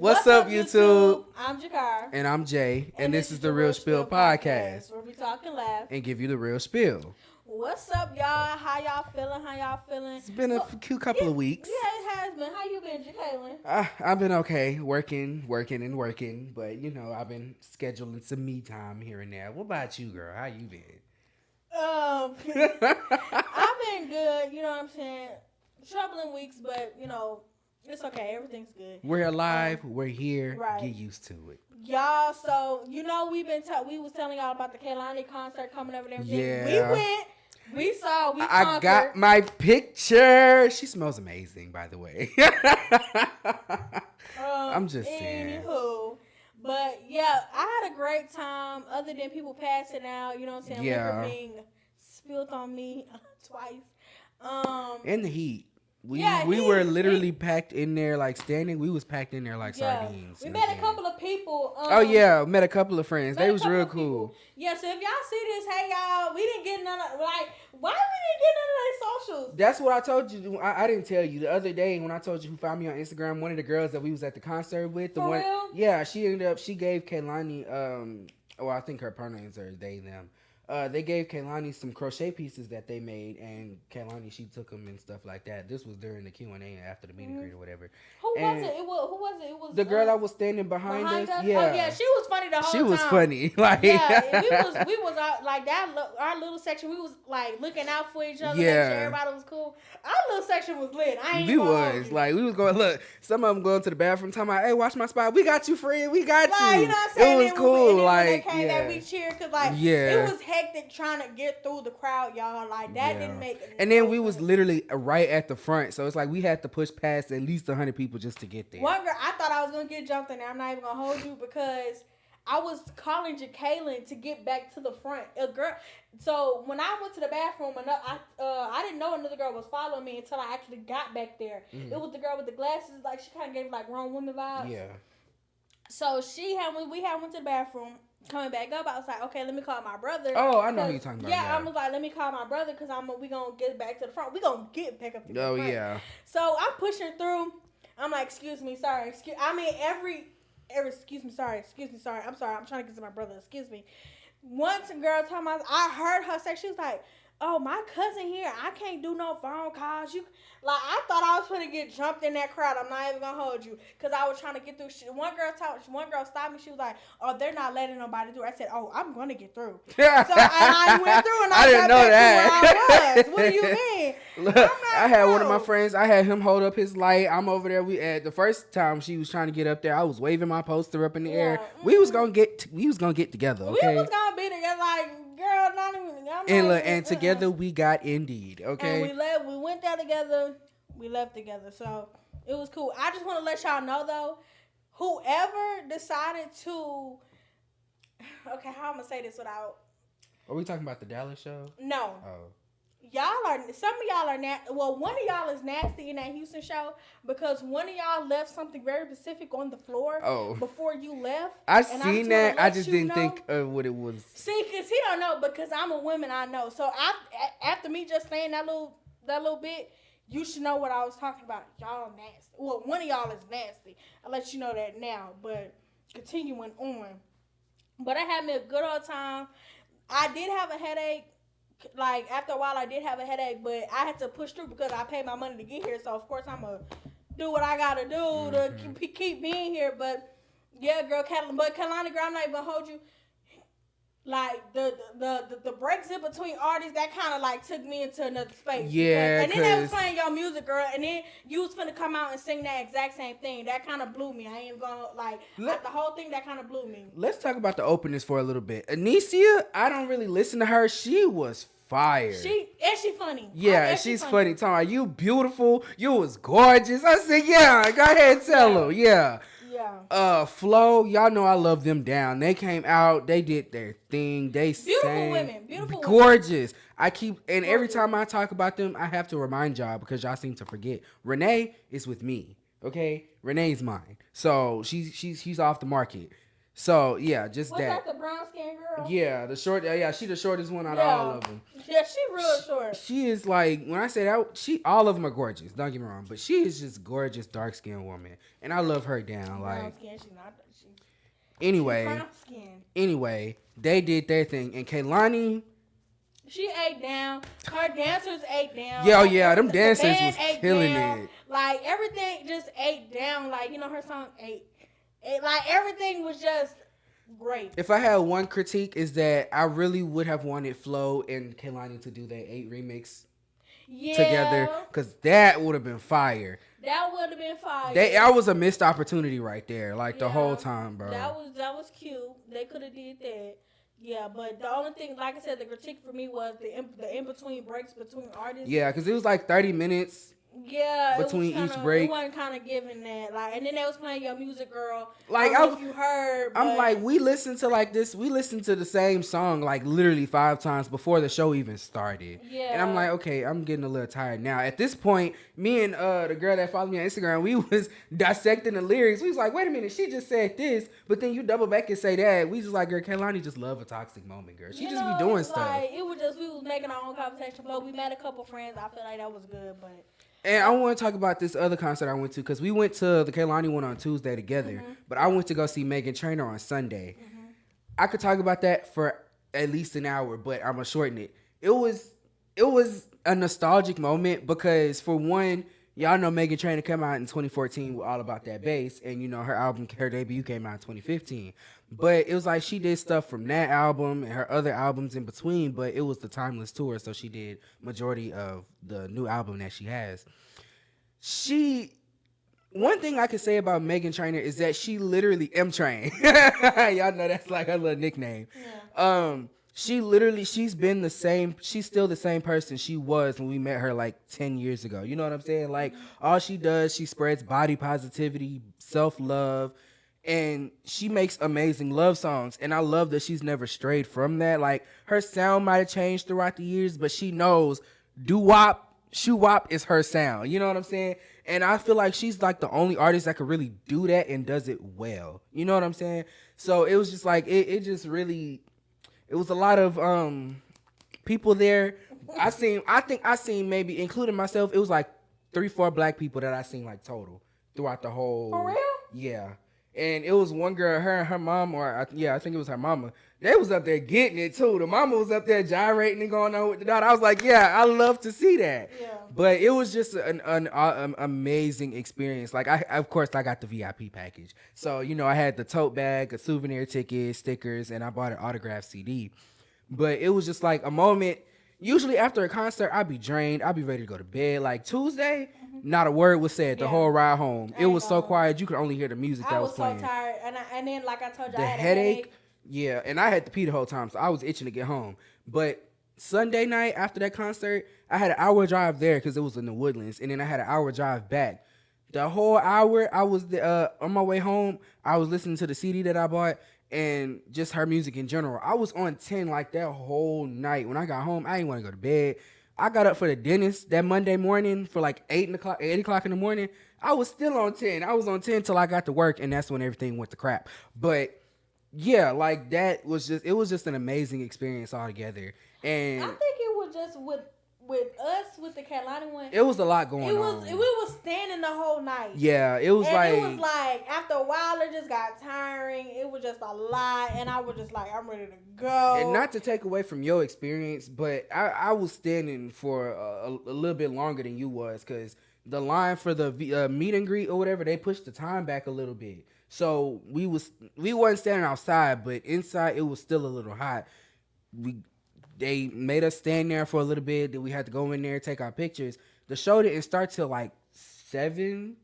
What's up, YouTube? I'm Jakar. And I'm Jay. And this is the Real Spill Podcast. Where we talk and laugh. And give you the real spill. What's up, y'all? How y'all feeling? It's been a couple of weeks. Yeah, it has been. How you been, Jacqueline? I've been okay. Working. But, I've been scheduling some me time here and there. What about you, girl? How you been? I've been good. You know what I'm saying? Troubling weeks, but, it's okay. Everything's good. We're alive. We're here. Right. Get used to it. Y'all, so, we was telling y'all about the Kehlani concert coming up and everything. Yeah. We went. We saw. We I conquered. got my picture. She smells amazing, by the way. I'm just saying. Anywho. But, yeah, I had a great time other than people passing out. You know what I'm saying? Yeah. Liquor being spilled on me twice. In the heat. We Heat. were literally packed in there, like standing. We was packed in there like sardines. We met a couple of people. Met a couple of friends. They was real cool. Yeah, so if y'all see this, hey y'all, we didn't get none of why we didn't get none of their socials? That's what I told you. I didn't tell you the other day when I told you who found me on Instagram. One of the girls that we was at the concert with. Real? Yeah, she gave Kehlani. I think her pronouns are they them. They gave Kehlani some crochet pieces that they made, and Kehlani, she took them and stuff like that. This was during the Q&A after the meet and greet or whatever. Who was it? Who was it? It was the girl that was standing behind us. Yeah. Oh yeah, she was funny the whole time. She was funny. Like we was out, like that. Our little section, we was like looking out for each other. Yeah. Make sure everybody was cool. Our little section was lit. We was going look. Some of them going to the bathroom talking about, "Hey, watch my spot. We got you, friend. We got you." You know what I'm saying? It was cool. Like that we cheered because it was hectic trying to get through the crowd, y'all. Like that didn't make. And then we was literally right at the front, so it's like we had to push past at least 100 people just to get there. One girl, I thought I was gonna get jumped in there. I'm not even gonna hold you because I was calling Jacqueline to get back to the front. A girl. So when I went to the bathroom, I didn't know another girl was following me until I actually got back there. Mm-hmm. It was the girl with the glasses. Like she kind of gave like grown woman vibes. Yeah. So we went to the bathroom. Coming back up, I was like, okay, let me call my brother. Oh, I know who you're talking about. Yeah, I was like, let me call my brother because we gonna get back to the front. We gonna get back up to the front. Oh yeah. So I'm pushing through. I'm like, excuse me, sorry. Excuse me, sorry. I'm sorry. I'm trying to get to my brother. Excuse me. Once a girl told me, I heard her say, she was like, oh, my cousin here, I can't do no phone calls. I thought I was going to get jumped in that crowd. I'm not even going to hold you because I was trying to get through. One girl stopped me. She was like, oh, they're not letting nobody through. I said, oh, I'm going to get through. So I went through and I didn't know that. To where I was. What do you mean? Look, I had one of my friends. I had him hold up his light. I'm over there. The first time she was trying to get up there, I was waving my poster up in the air. We was gonna get together. Okay. We was gonna be together, like girl, not even. And together we got indeed. Okay. And we went there together. We left together. So it was cool. I just want to let y'all know though, whoever decided to. Okay, how I'm gonna say this without. Are we talking about the Dallas show? No. Oh. Some of y'all are one of y'all is nasty in that Houston show because one of y'all left something very specific on the floor before you left. I seen that. I just didn't think of what it was. See, because he don't know because I'm a woman, I know. So after me just saying that little bit, you should know what I was talking about. Y'all nasty. Well, one of y'all is nasty. I'll let you know that now. But continuing on. But I had me a good old time. I did have a headache. Like, after a while, I did have a headache, but I had to push through because I paid my money to get here. So, of course, I'm going to do what I got to do to keep being here. But, yeah, girl, Kehlani, girl, I'm not even going to hold you. Like, the breaks in between artists, that kind of, like, took me into another space. Yeah, and then they was playing your music, girl, and then you was finna come out and sing that exact same thing. That kind of blew me. I ain't going to, the whole thing, that kind of blew me. Let's talk about the openings for a little bit. Anicia, I don't really listen to her. She was fire. She funny. Yeah, she's funny. Talking about you beautiful, you was gorgeous. I said, yeah, go ahead and tell her. Yeah. Yeah. Flo, y'all know I love them down. They came out, they did their thing. They sang. Beautiful gorgeous. Women. Every time I talk about them, I have to remind y'all because y'all seem to forget. Renee is with me. Okay? Renee's mine. So she's off the market. So yeah, just Was that the brown skin girl? Yeah, the short. Yeah, she the shortest one out of all of them. Yeah, she real short. She is like, when I say that, all of them are gorgeous. Don't get me wrong, but she is just gorgeous, dark skinned woman, and I love her down. Brown Like, skin, she not. anyway, brown skin. Anyway, they did their thing, and Kehlani. She ate down. Her dancers ate down. Yeah, yeah, them dancers was killing down. it. Like everything just ate down. Like her song ate. Like everything was just great. If I had one critique, is that I really would have wanted Flo and Kehlani to do their 8 remix together, because that would have been fire. That would have been fire. That was a missed opportunity right there, like the whole time, bro. That was cute. They could have did that. Yeah, but the only thing, like I said, the critique for me was the in between breaks between artists. Yeah, because it was like 30 minutes. Yeah, between each break, it wasn't kind of giving that. Like, and then they was playing Your Music Girl. Like, I don't know if you heard. I'm like, we listened to like this. We listened to the same song like literally 5 times before the show even started. Yeah. And I'm like, okay, I'm getting a little tired now. At this point, me and the girl that followed me on Instagram, we was dissecting the lyrics. We was like, wait a minute, she just said this, but then you double back and say that. We just like, girl, Kehlani just love a toxic moment, girl. She just be doing stuff. Like, it was just, we was making our own conversation, but we met a couple friends. I feel like that was good, but. And I want to talk about this other concert I went to, because we went to the Kehlani one on Tuesday together, but I went to go see Meghan Trainor on Sunday. I could talk about that for at least an hour, but I'm gonna shorten it. It was a nostalgic moment because, for one, y'all know Meghan Trainor came out in 2014 with All About That Bass, and her debut came out in 2015. But it was like she did stuff from that album and her other albums in between, but it was the Timeless Tour, so she did majority of the new album that she has. One thing I could say about Meghan Trainor is that she literally M-Train. Y'all know that's like her little nickname. Yeah. She's been the same. She's still the same person she was when we met her like 10 years ago. You know what I'm saying? Like, all she does, she spreads body positivity, self-love, and she makes amazing love songs. And I love that she's never strayed from that. Like, her sound might have changed throughout the years, but she knows doo-wop, shoo-wop is her sound. You know what I'm saying? And I feel like she's like the only artist that could really do that and does it well. You know what I'm saying? So it was just like, it just really, it was a lot of people there. I think I seen maybe, including myself, it was like 3-4 black people that I seen like total throughout the whole. For real? Yeah. And it was one girl, her and her mom, I think it was her mama. They was up there getting it too. The mama was up there gyrating and going on with the daughter. I was like, yeah, I love to see that. Yeah. But it was just an amazing experience. Like, of course, I got the VIP package. So, I had the tote bag, a souvenir ticket, stickers, and I bought an autographed CD. But it was just like a moment. Usually after a concert, I'd be drained. I'd be ready to go to bed. Like, Tuesday, not a word was said the whole ride home. It was so quiet, you could only hear the music that was playing. I was so tired. And then, like I told you, I had a headache. Yeah, and I had to pee the whole time, so I was itching to get home. But Sunday night after that concert, I had an hour drive there because it was in the Woodlands, and then I had an hour drive back. The whole hour I was on my way home, I was listening to the CD that I bought and just her music in general. I was on 10 like that whole night. When I got home, I didn't want to go to bed. I got up for the dentist that Monday morning for like 8 o'clock in the morning. I was still on 10. I was on 10 till I got to work, and that's when everything went to crap. But yeah, like it was just an amazing experience altogether. And I think it was just with us, with the Kehlani one. It was a lot going on. We was standing the whole night. Yeah, it was like after a while it just got tiring. It was just a lot, and I was just like, I'm ready to go. And not to take away from your experience, but I was standing for a little bit longer than you was, because the line for the meet and greet or whatever, they pushed the time back a little bit. So we wasn't standing outside, but inside it was still a little hot. They made us stand there for a little bit. Then we had to go in there and take our pictures. The show didn't start till like 7,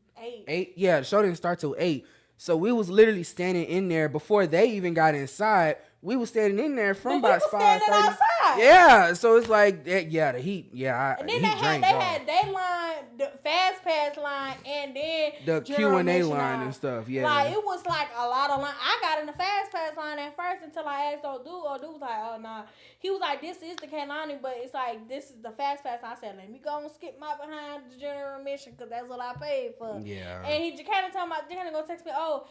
8. Yeah, the show didn't start till 8. So we was literally standing in there before they even got inside. We was standing in there from about 5:30. Yeah, so it's like that. Yeah, the heat. Yeah, and then they had their line, the fast pass line, and then the Q&A line and stuff. Yeah, like it was like a lot of line. I got in the fast pass line at first until I asked Odu. Odu was like, "Oh nah." He was like, "This is the Kehlani, but it's like this is the fast pass." I said, "Let me go and skip my behind the general admission because that's what I paid for. Yeah. And he kind of talking about, they're gonna go text me, oh,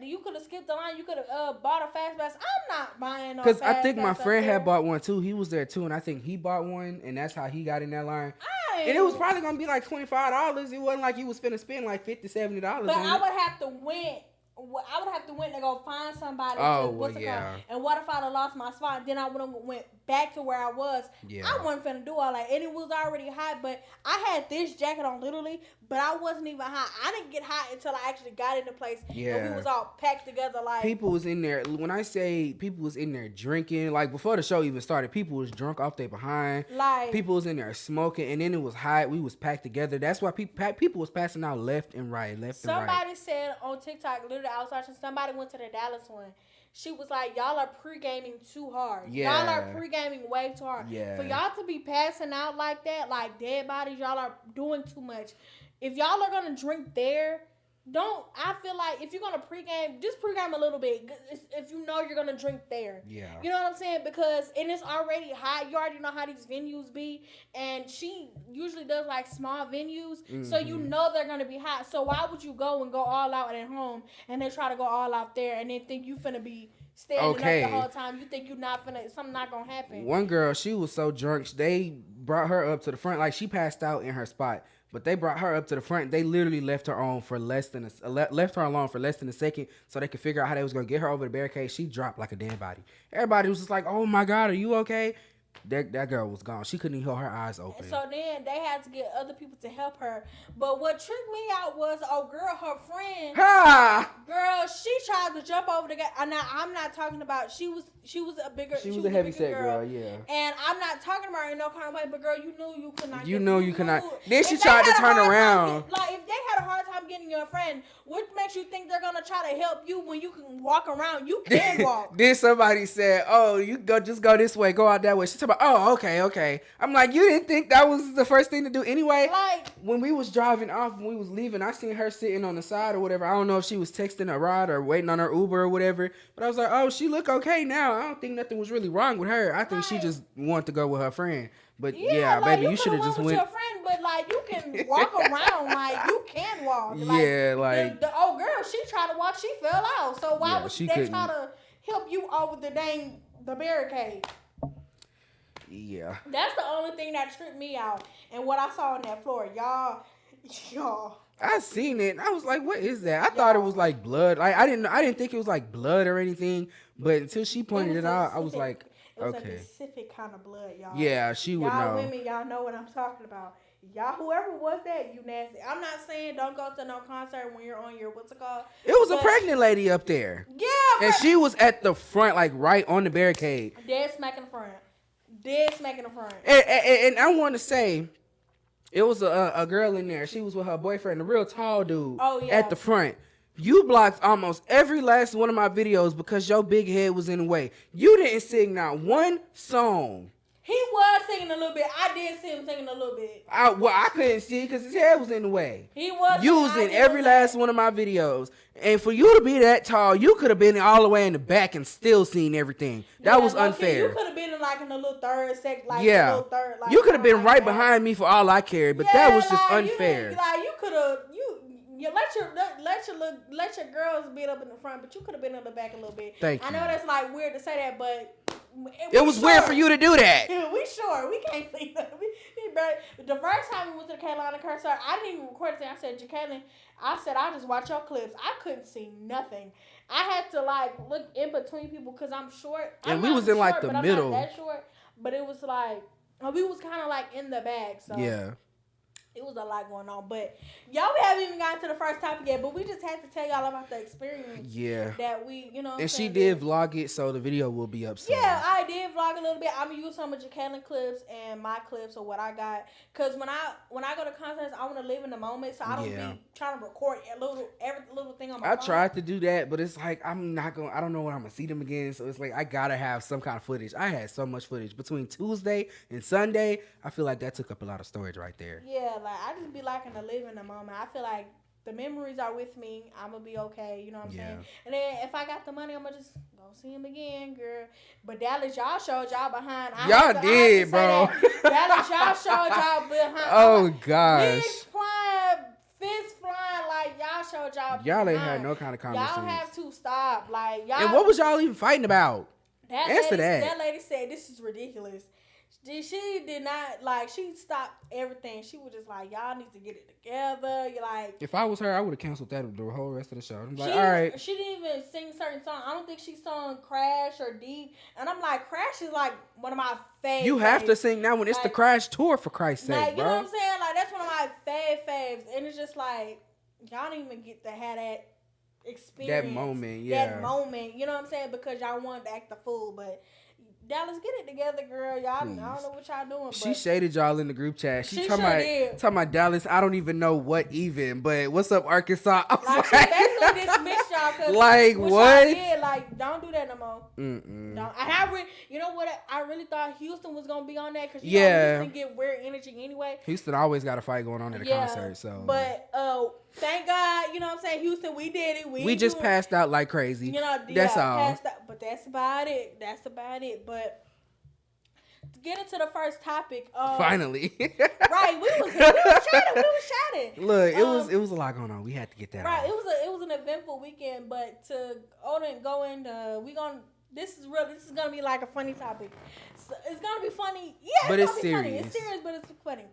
you could have skipped the line, you could have bought a fast pass. I'm not buying no fast pass. Because I think my friend had bought one too. He was there too, and I think he bought one, and that's how he got in that line. And it was probably gonna be like $25. It wasn't like you was finna spend like $50, $70. But I would have to win to go find somebody. And what if I'd have lost my spot? Then I would have went back to where I was. Yeah. I wasn't finna do all that. And it was already hot, but I had this jacket on literally, but I wasn't even hot. I didn't get hot until I actually got into place. Yeah. And we was all packed together like. People was in there. When I say people was in there drinking, like before the show even started, people was drunk off their behind. Like. People was in there smoking, and then it was hot. We was packed together. That's why people was passing out left and right, Somebody said on TikTok, literally I was watching, somebody went to the Dallas one. She was like, y'all are pre-gaming too hard. Yeah. Y'all are pre-gaming way too hard. Yeah. For y'all to be passing out like that, like dead bodies, y'all are doing too much. If y'all are going to drink there, I feel like if you're going to pre-game, just pre-game a little bit. If you know you're going to drink there. Yeah. You know what I'm saying? And it's already hot. You already know how these venues be. And she usually does like small venues. Mm-hmm. So you know they're going to be hot. So why would you go and go all out at home and then try to go all out there and then think you finna be standing up the whole time? You think something not going to happen. One girl, she was so drunk. They brought her up to the front. Like she passed out in her spot. But they brought her up to the front. They literally left her alone for less than a second, so they could figure out how they was gonna get her over the barricade. She dropped like a dead body. Everybody was just like, "Oh my God, are you okay?" That girl was gone. She couldn't even hold her eyes open. So then they had to get other people to help her. But what tricked me out was, her friend. Girl, she tried to jump over the guy. Now I'm not talking about. She was a bigger. She was a heavy set girl. Yeah. And I'm not talking about her in no kind of way. But girl, you knew you could not. You could not. Then she tried to turn around. If they had a hard time getting your friend, what makes you think they're gonna try to help you when you can walk around? You can walk. Then somebody said, "Oh, you just go this way, go out that way." She said, "Oh, okay." I'm like, you didn't think that was the first thing to do anyway? Like, when we was driving off, when we was leaving, I seen her sitting on the side or whatever. I don't know if she was texting a ride or waiting on her Uber or whatever. But I was like, oh, she look okay now. I don't think nothing was really wrong with her. I think she just wanted to go with her friend. But yeah, like, baby, you should have just went. Your friend, but like you can walk around, like you can walk. Like, the old girl, she tried to walk, she fell out. So why would they try to help you over the barricade? Yeah. That's the only thing that tripped me out. And what I saw on that floor, y'all. I seen it. I was like, what is that? I thought it was like blood. Like I didn't think it was like blood or anything. But until she pointed it out, I was like, okay. It was a specific kind of blood, y'all. Yeah, she would know. Y'all women, y'all know what I'm talking about. Y'all, whoever was that, you nasty. I'm not saying don't go to no concert when you're on your, what's it called? It was a pregnant lady up there. Yeah. And she was at the front, like right on the barricade. Dead smack in the front. And I want to say, it was a girl in there. She was with her boyfriend, a real tall dude. Oh, yeah. At the front. You blocked almost every last one of my videos because your big head was in the way. You didn't sing not one song. He was singing a little bit. I did see him singing a little bit. I couldn't see because his head was in the way. He was. You was in every last one of my videos. And for you to be that tall, you could have been all the way in the back and still seen everything. That was unfair. You could have been in like in the little third second. Like yeah. The little third, like, you could have been right behind me for all I cared. But that was just unfair. You could have. You let your girls be up in the front, but you could have been in the back a little bit. Thank you. I know that's like weird to say that, but it was weird for you to do that. We can't see that. The first time we went to the Carolina concert, I didn't even record it. I said, Jacqueline, I just watch your clips. I couldn't see nothing. I had to like look in between people because I'm short. And we was in like the middle. I'm not that short, but it was like we was kind of like in the back. So yeah. It was a lot going on, but y'all, we haven't even gotten to the first topic yet, but we just had to tell y'all about the experience. Yeah. That we, and she did vlog it, so the video will be up soon. Yeah, I did vlog a little bit. I'm gonna use some of Jacqueline clips and my clips or what I got, cause when I go to concerts, I want to live in the moment, so I don't be trying to record every little thing on my phone. I tried to do that, but it's like I don't know when I'm gonna see them again, so it's like I gotta have some kind of footage. I had so much footage between Tuesday and Sunday. I feel like that took up a lot of storage right there. Yeah. Like, I just be liking to live in the moment. I feel like the memories are with me. I'm going to be okay. You know what I'm saying? And then if I got the money, I'm going to just go see him again, girl. But Dallas, y'all showed y'all behind. Y'all did, bro. Dallas, y'all showed y'all behind. Oh, gosh. We showed y'all. Y'all ain't had no kind of common Y'all sense. have to stop. Like y'all. And what was y'all even fighting about? Answer that. That lady said this is ridiculous. She did not like. She stopped everything. She was just like, y'all need to get it together. You're like, if I was her, I would have canceled that the whole rest of the show. I'm like, all right. She didn't even sing certain songs. I don't think she sung Crash or Deep. And I'm like, Crash is like one of my faves. You have to sing now when it's the Crash tour, for Christ's sake, like, bro. You know what I'm saying? Like, that's one of my faves. And it's just like, y'all don't even get to have that experience. That moment, yeah. That moment, you know what I'm saying? Because y'all wanted to act the fool, but Dallas, get it together, girl. Y'all, please. I don't know what y'all doing. She shaded y'all in the group chat. She talking about Dallas. I don't even know what even, but what's up, Arkansas? Like, she basically dismissed y'all. Like what? Yeah, like don't do that no more. Don't. You know what? I really thought Houston was gonna be on that because know Houston get weird energy anyway. Houston always got a fight going on at a concert. So, but thank God, you know what I'm saying. Houston, we did it. We just passed out like crazy. You know, that's all. Passed out, but that's about it. But to get into the first topic, finally, right? We was chatting. Look, it was a lot going on. We had to get that. Right, off. it was an eventful weekend, but to go into this is real. This is gonna be like a funny topic. So it's gonna be funny, yeah. But it's serious. Funny. It's serious, but it's funny.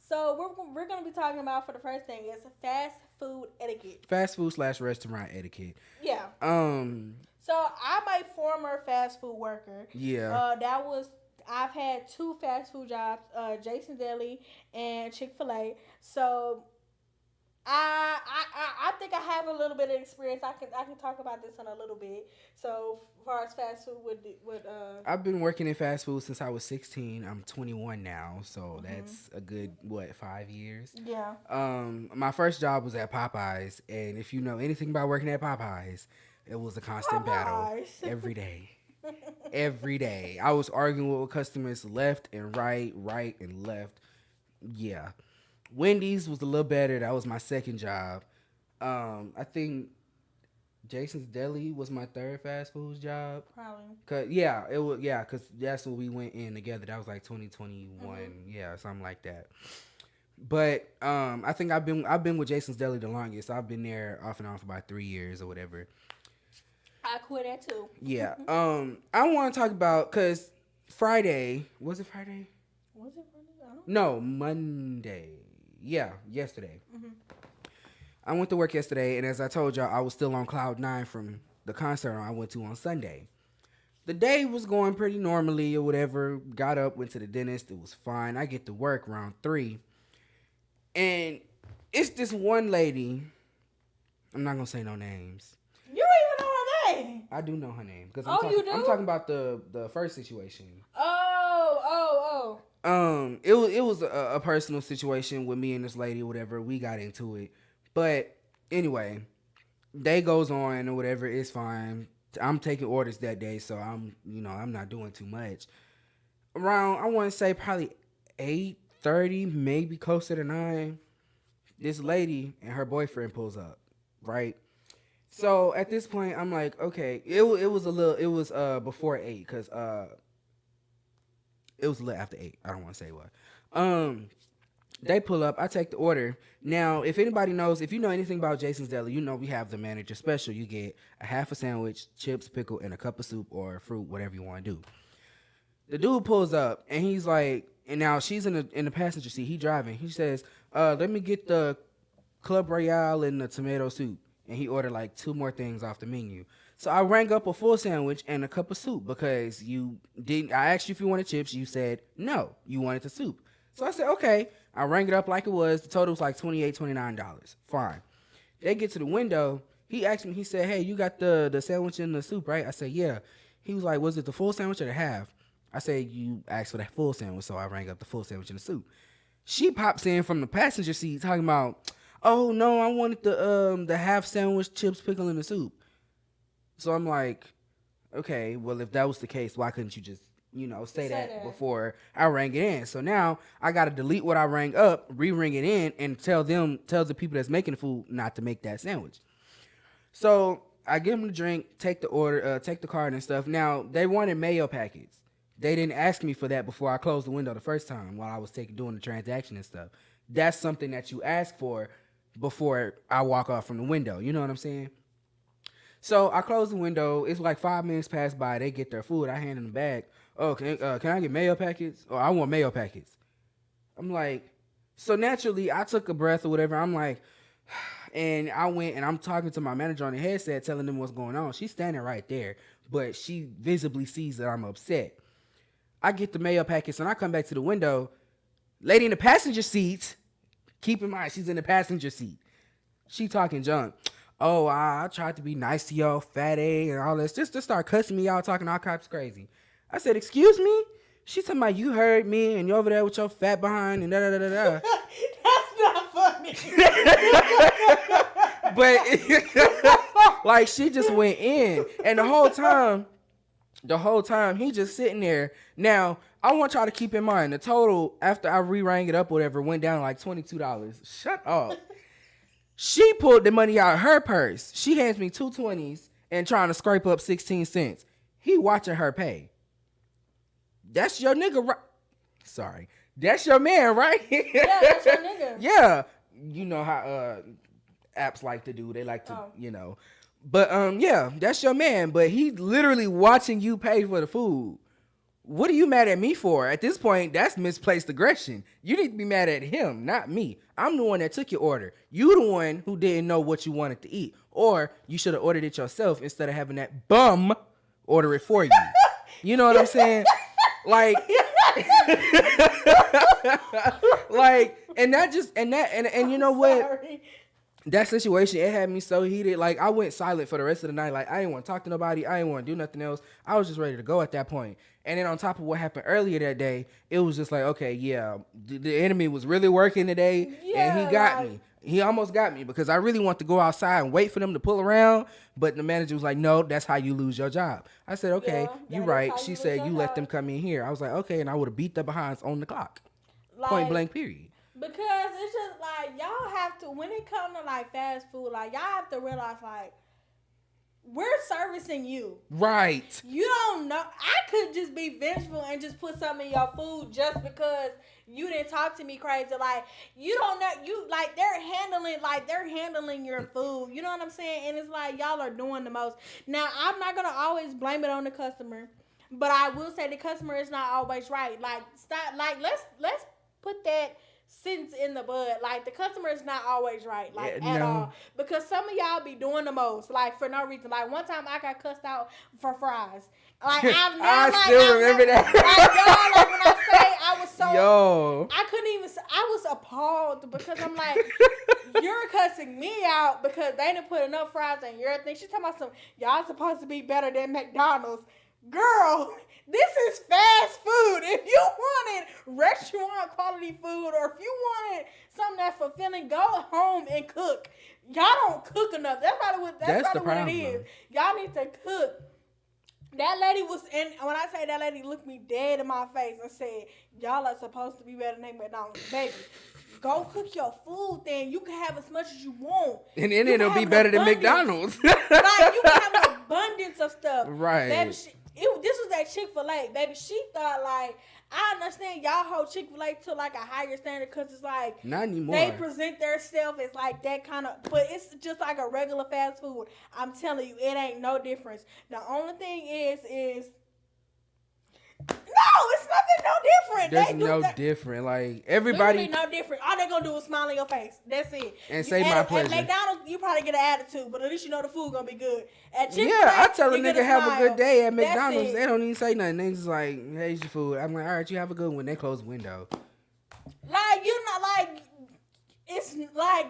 So we're gonna be talking about for the first thing is fast food etiquette. Fast food / restaurant etiquette. Yeah. So I'm a former fast food worker. Yeah. I've had 2 fast food jobs, Jason's Deli and Chick-fil-A. So I think I have a little bit of experience. I can talk about this in a little bit. So as far as fast food with I've been working in fast food since I was 16. I'm 21 now, so that's a good 5 years. Yeah. My first job was at Popeyes, and if you know anything about working at Popeyes, it was a constant battle every day. Every day. I was arguing with customers left and right and left. Yeah. Wendy's was a little better. That was my second job. I think Jason's Deli was my third fast food job. Probably. Cause that's when we went in together. That was like 2021. Yeah, something like that. But I think I've been with Jason's Deli the longest. I've been there off and on for about 3 years or whatever. I quit that too. Yeah. I want to talk about cause Friday. Was it Friday? Was it Friday? I don't know. No, Monday. Yeah, yesterday. I went to work yesterday, and as I told y'all, I was still on cloud 9 from the concert I went to on Sunday. The day was going pretty normally or whatever. Got up, went to the dentist. It was fine. I get to work around 3. And it's this one lady. I'm not going to say no names. You don't even know her name. I do know her name. Cause you do? I'm talking about the first situation. Oh. It was a personal situation with me and this lady or whatever. We got into it. But anyway, day goes on or whatever. It's fine. I'm taking orders that day, so I'm not doing too much. Around, I want to say probably 8:30, maybe closer to 9. This lady and her boyfriend pulls up, right? So at this point, I'm like, okay, it was before 8 because it was a little after 8. I don't want to say what. They pull up. I take the order. Now, if anybody knows, if you know anything about Jason's Deli, you know we have the manager special. You get a half a sandwich, chips, pickle, and a cup of soup or fruit, whatever you want to do. The dude pulls up, and he's like, and now she's in the passenger seat. He driving. He says, let me get the Club Royale and the tomato soup. And he ordered like 2 more things off the menu. So I rang up a full sandwich and a cup of soup because I asked you if you wanted chips. You said no, you wanted the soup. So I said, okay. I rang it up like it was. The total was like $28, $29. Fine. They get to the window. He asked me, he said, hey, you got the sandwich and the soup, right? I said, yeah. He was like, was it the full sandwich or the half? I said, you asked for that full sandwich, so I rang up the full sandwich and the soup. She pops in from the passenger seat talking about, oh, no, I wanted the half sandwich, chips, pickle, and the soup. So I'm like, okay, well, if that was the case, why couldn't you just, say that before I rang it in? So now I got to delete what I rang up, re-ring it in, and tell the people that's making the food not to make that sandwich. So I give them the drink, take the order, take the card and stuff. Now, they wanted mayo packets. They didn't ask me for that before I closed the window the first time while I was doing the transaction and stuff. That's something that you ask for before I walk off from the window. You know what I'm saying? So I close the window. It's like 5 minutes pass by. They get their food. I hand them the bag. Oh, can I get mayo packets? Oh, I want mayo packets. I'm like, so naturally, I took a breath or whatever. I'm like, and I went and I'm talking to my manager on the headset, telling them what's going on. She's standing right there, but she visibly sees that I'm upset. I get the mayo packets and I come back to the window. Lady in the passenger seat, keep in mind, she's in the passenger seat. She talking junk. Oh, I tried to be nice to y'all, fat A, and all this. Just to start cussing me out, talking all types crazy. I said, excuse me? She talking about you heard me and you over there with your fat behind and da da da da da. That's not funny. But like she just went in, and the whole time he just sitting there. Now I want y'all to keep in mind the total after I re-rang it up, whatever, went down like $22. Shut up. She pulled the money out of her purse. She hands me two 20s and trying to scrape up 16 cents. He watching her pay. That's your nigga, right? Sorry. That's your man, right? Yeah, that's your nigga. Yeah. You know how apps like to do. They like to, But yeah, that's your man. But he's literally watching you pay for the food. What are you mad at me for? At this point, that's misplaced aggression. You need to be mad at him, not me. I'm the one that took your order. You the one who didn't know what you wanted to eat. Or you should have ordered it yourself instead of having that bum order it for you. You know what I'm saying? Like, and you know what? Sorry. That situation, it had me so heated. Like, I went silent for the rest of the night. Like, I didn't want to talk to nobody. I didn't want to do nothing else. I was just ready to go at that point. And then on top of what happened earlier that day, it was just like, okay, yeah, the enemy was really working today, and he got me. He almost got me because I really want to go outside and wait for them to pull around. But the manager was like, no, that's how you lose your job. I said, okay, you're right. She said, you let them come in here. I was like, okay, and I would have beat the behinds on the clock. Like, point blank, period. Because it's just like, y'all have to, when it comes to like fast food, like y'all have to realize like, we're servicing you. Right. You don't know. I could just be vengeful and just put something in your food just because you didn't talk to me crazy. Like, you don't know. You, like, they're handling your food. You know what I'm saying? And it's like, y'all are doing the most. Now, I'm not going to always blame it on the customer. But I will say the customer is not always right. Like, stop. Like, let's put that sentence in the bud. Like, the customer is not always right, like, at all. Because some of y'all be doing the most, like, for no reason. Like, one time I got cussed out for fries. Like, I still remember that. Like, y'all, like, when I say I was so, I couldn't even, I was appalled because I'm like, you're cussing me out because they didn't put enough fries in your thing. She's talking about some, y'all supposed to be better than McDonald's. Girl, this is fast food. If you wanted restaurant quality food or if you wanted something that's fulfilling, go home and cook. Y'all don't cook enough. That's probably what it is. Y'all need to cook. That lady was, and when I say that lady looked me dead in my face and said, y'all are supposed to be better than McDonald's. Baby, go cook your food then. You can have as much as you want. And then it'll be better than McDonald's. Like, you can have an abundance of stuff. Right. Baby, this was at Chick-fil-A. Baby, she thought, like, I understand y'all hold Chick-fil-A to, like, a higher standard because it's, like, not anymore. They present their self as, like, that kind of, but it's just like a regular fast food. I'm telling you, it ain't no difference. The only thing is, no, it's nothing no different. There's no different. Like, everybody. Literally no different. All they gonna do is smile in your face. That's it. And say my pleasure. At McDonald's, you probably get an attitude, but at least you know the food gonna be good. At Chick-fil-A, I tell a nigga have a good day at McDonald's. They don't even say nothing. They just like, here's your food. I'm like, all right, you have a good one. They close the window. Like, you know, like, it's like,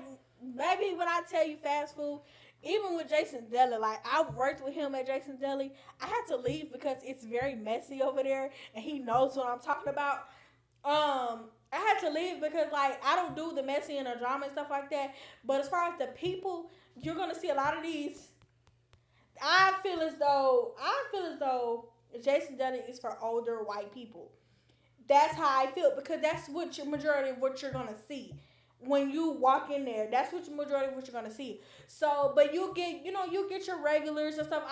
baby, when I tell you fast food, even with Jason Deli, like, I worked with him at Jason Deli. I had to leave because it's very messy over there, and he knows what I'm talking about. I had to leave because, like, I don't do the messy and the drama and stuff like that. But as far as the people, you're gonna see a lot of these. I feel as though Jason Deli is for older white people. That's how I feel because that's what your majority of what you're gonna see. When you walk in there, that's what majority of what you're gonna see. So, but you get your regulars and stuff.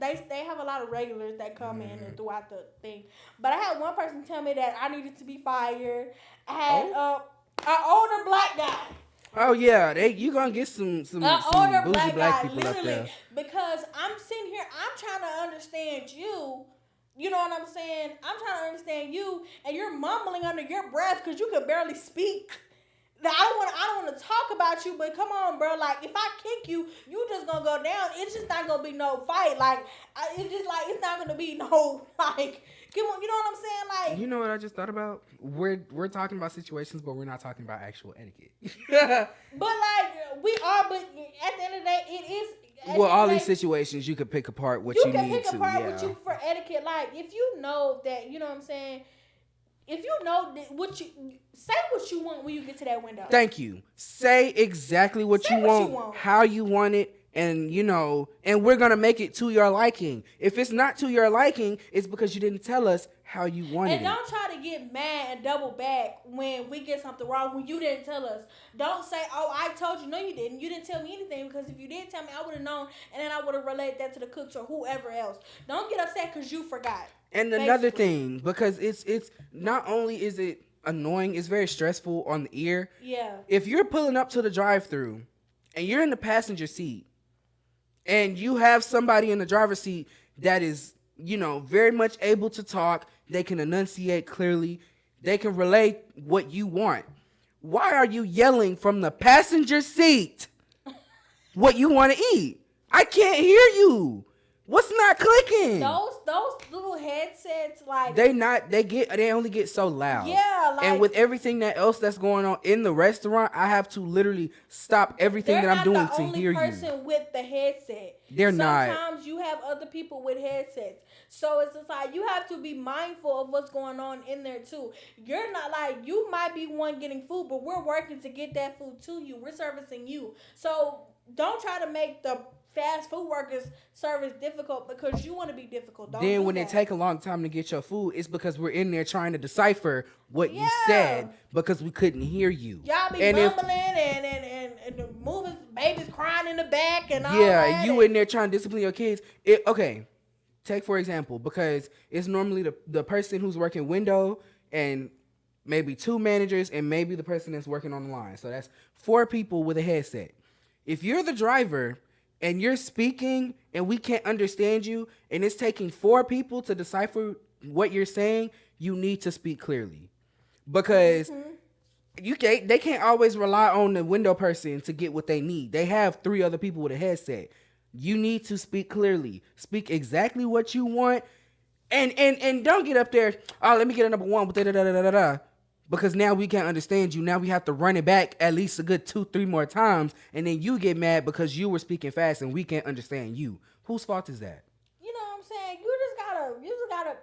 They have a lot of regulars that come in and throughout the thing. But I had one person tell me that I needed to be fired. I had an older black guy. Oh yeah, you gonna get some Older bougie black black guy, people up literally, there. because I'm sitting here, I'm trying to understand you. You know what I'm saying? I'm trying to understand you, and you're mumbling under your breath because you can barely speak. Now, I don't want to talk about you, but come on, bro. Like, if I kick you, you just gonna go down. It's just not gonna be no fight. Like, it's just like it's not gonna be no like. Come on, you know what I'm saying? Like, You know what I just thought about? We're talking about situations, but we're not talking about actual etiquette. but like we are. But at the end of the day, it is. At Well, the end all of the these day, situations you could pick apart what you you can need pick to. apart Yeah. what you for etiquette. Like, if you know that, you know what I'm saying. If you know that what you say, what you want when you get to that window. Thank you. Say exactly what Say you what you want, want. how you want it, and and we're gonna make it to your liking. If it's not to your liking, it's because you didn't tell us how you wanted And it. don't try to get mad and double back when we get something wrong when you didn't tell us. Don't say, "Oh, I told you." No, you didn't. You didn't tell me anything, because if you did tell me, I would have known, and then I would have relayed that to the cooks or whoever else. Don't get upset because you forgot. And another thing, because it's not only is it annoying, it's very stressful on the ear. Yeah. If you're pulling up to the drive-thru and you're in the passenger seat and you have somebody in the driver's seat that is, very much able to talk, they can enunciate clearly, they can relay what you want. Why are you yelling from the passenger seat what you want to eat? I can't hear you. What's not clicking? Those little headsets, like they only get so loud. Yeah, like, and with everything else that's going on in the restaurant, I have to literally stop everything that I'm doing to hear you. They're not the only person with the headset. They're not. Sometimes you have other people with headsets. So it's just like you have to be mindful of what's going on in there too. You're not like, you might be one getting food, but we're working to get that food to you. We're servicing you. So don't try to make the fast food workers service difficult because you want to be difficult. Then when it take a long time to get your food, it's because we're in there trying to decipher what you said because we couldn't hear you. Y'all be mumbling and moving, babies crying in the back and all that. Yeah, and you in there trying to discipline your kids. Okay, take for example, because it's normally the person who's working window and maybe 2 managers and maybe the person that's working on the line. So that's 4 people with a headset. If you're the driver and you're speaking and we can't understand you and it's taking 4 people to decipher what you're saying, you need to speak clearly. Because they can't always rely on the window person to get what they need. They have 3 other people with a headset. You need to speak clearly. Speak exactly what you want. And don't get up there, "Oh, let me get a number 1 with da-da-da-da-da-da." Because now we can't understand you. Now we have to run it back at least a good 2-3 more times. And then you get mad because you were speaking fast and we can't understand you. Whose fault is that? You know what I'm saying? You just gotta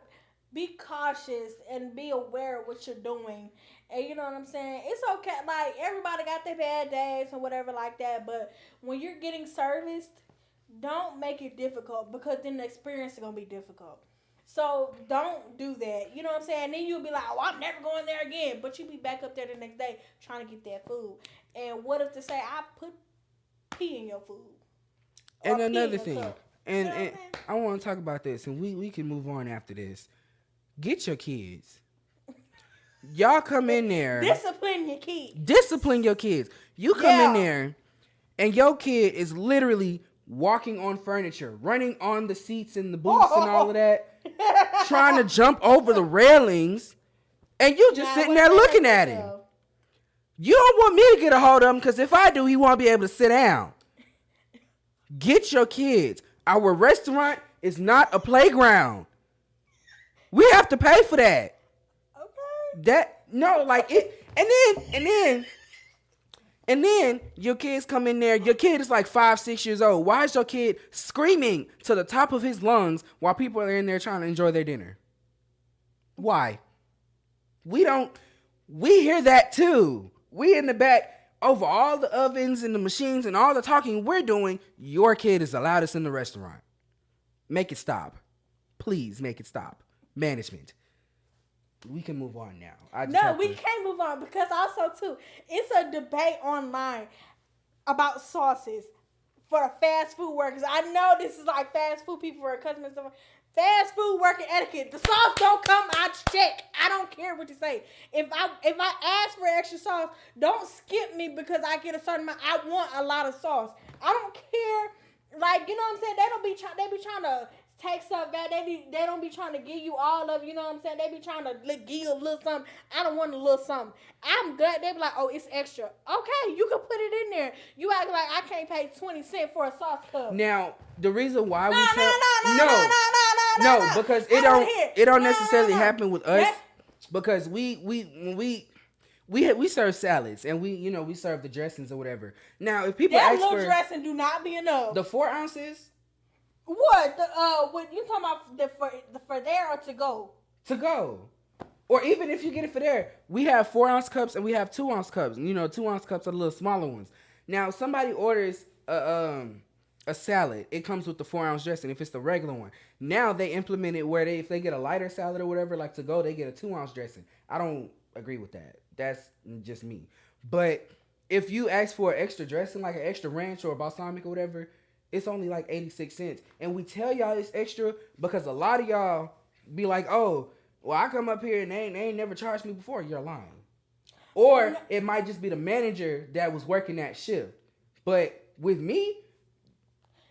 be cautious and be aware of what you're doing. And you know what I'm saying? It's okay. Like, everybody got their bad days or whatever like that. But when you're getting serviced, don't make it difficult, because then the experience is going to be difficult. So don't do that. You know what I'm saying? Then you'll be like, "Oh, I'm never going there again." But you'll be back up there the next day trying to get that food. And what if they say, "I put pee in your food"? And another thing, you know and I want to talk about this, and we can move on after this. Get your kids. Y'all come in there. Discipline your kids. Discipline your kids. You come in there, and your kid is literally walking on furniture, running on the seats and the booths and all of that, trying to jump over the railings, and you just sitting there looking at him. You don't want me to get a hold of him, because if I do, he won't be able to sit down. Get your kids. Our restaurant is not a playground. We have to pay for that. Okay. And then your kids come in there. Your kid is like 5, 6 years old. Why is your kid screaming to the top of his lungs while people are in there trying to enjoy their dinner? Why? We hear that too. We in the back over all the ovens and the machines and all the talking we're doing. Your kid is the loudest in the restaurant. Make it stop. Please make it stop. Management. We can move on now. We can't move on, because also too, it's a debate online about sauces for the fast food workers. I know this is like fast food people for customers. Fast food working etiquette. The sauce don't come out check. I don't care what you say. If I ask for extra sauce, don't skip me because I get a certain amount. I want a lot of sauce. I don't care. Like, you know what I'm saying? They be trying to take stuff back. They don't be trying to give you all of, you know what I'm saying? They be trying to give you a little something. I don't want a little something. I'm glad they be like, oh, it's extra. Okay, you can put it in there. You act like I can't pay 20 cents for a sauce cup. Now, the reason why No, because it don't necessarily happen with us, because we serve salads and we serve the dressings or whatever. Now, if people that ask little for dressing do not be enough. the 4 ounces, what what you talking about the for there or to go? To go. Or even if you get it for there, we have 4-ounce cups and we have 2-ounce cups. 2-ounce cups are the little smaller ones. Now, somebody orders a salad, it comes with the 4-ounce dressing if it's the regular one. Now they implement it where if they get a lighter salad or whatever, like to go, they get a 2-ounce dressing. I don't agree with that. That's just me. But if you ask for an extra dressing, like an extra ranch or a balsamic or whatever, it's only like 86 cents. And we tell y'all it's extra because a lot of y'all be like, oh, well, I come up here and they ain't never charged me before. You're lying. Or it might just be the manager that was working that shift. But with me,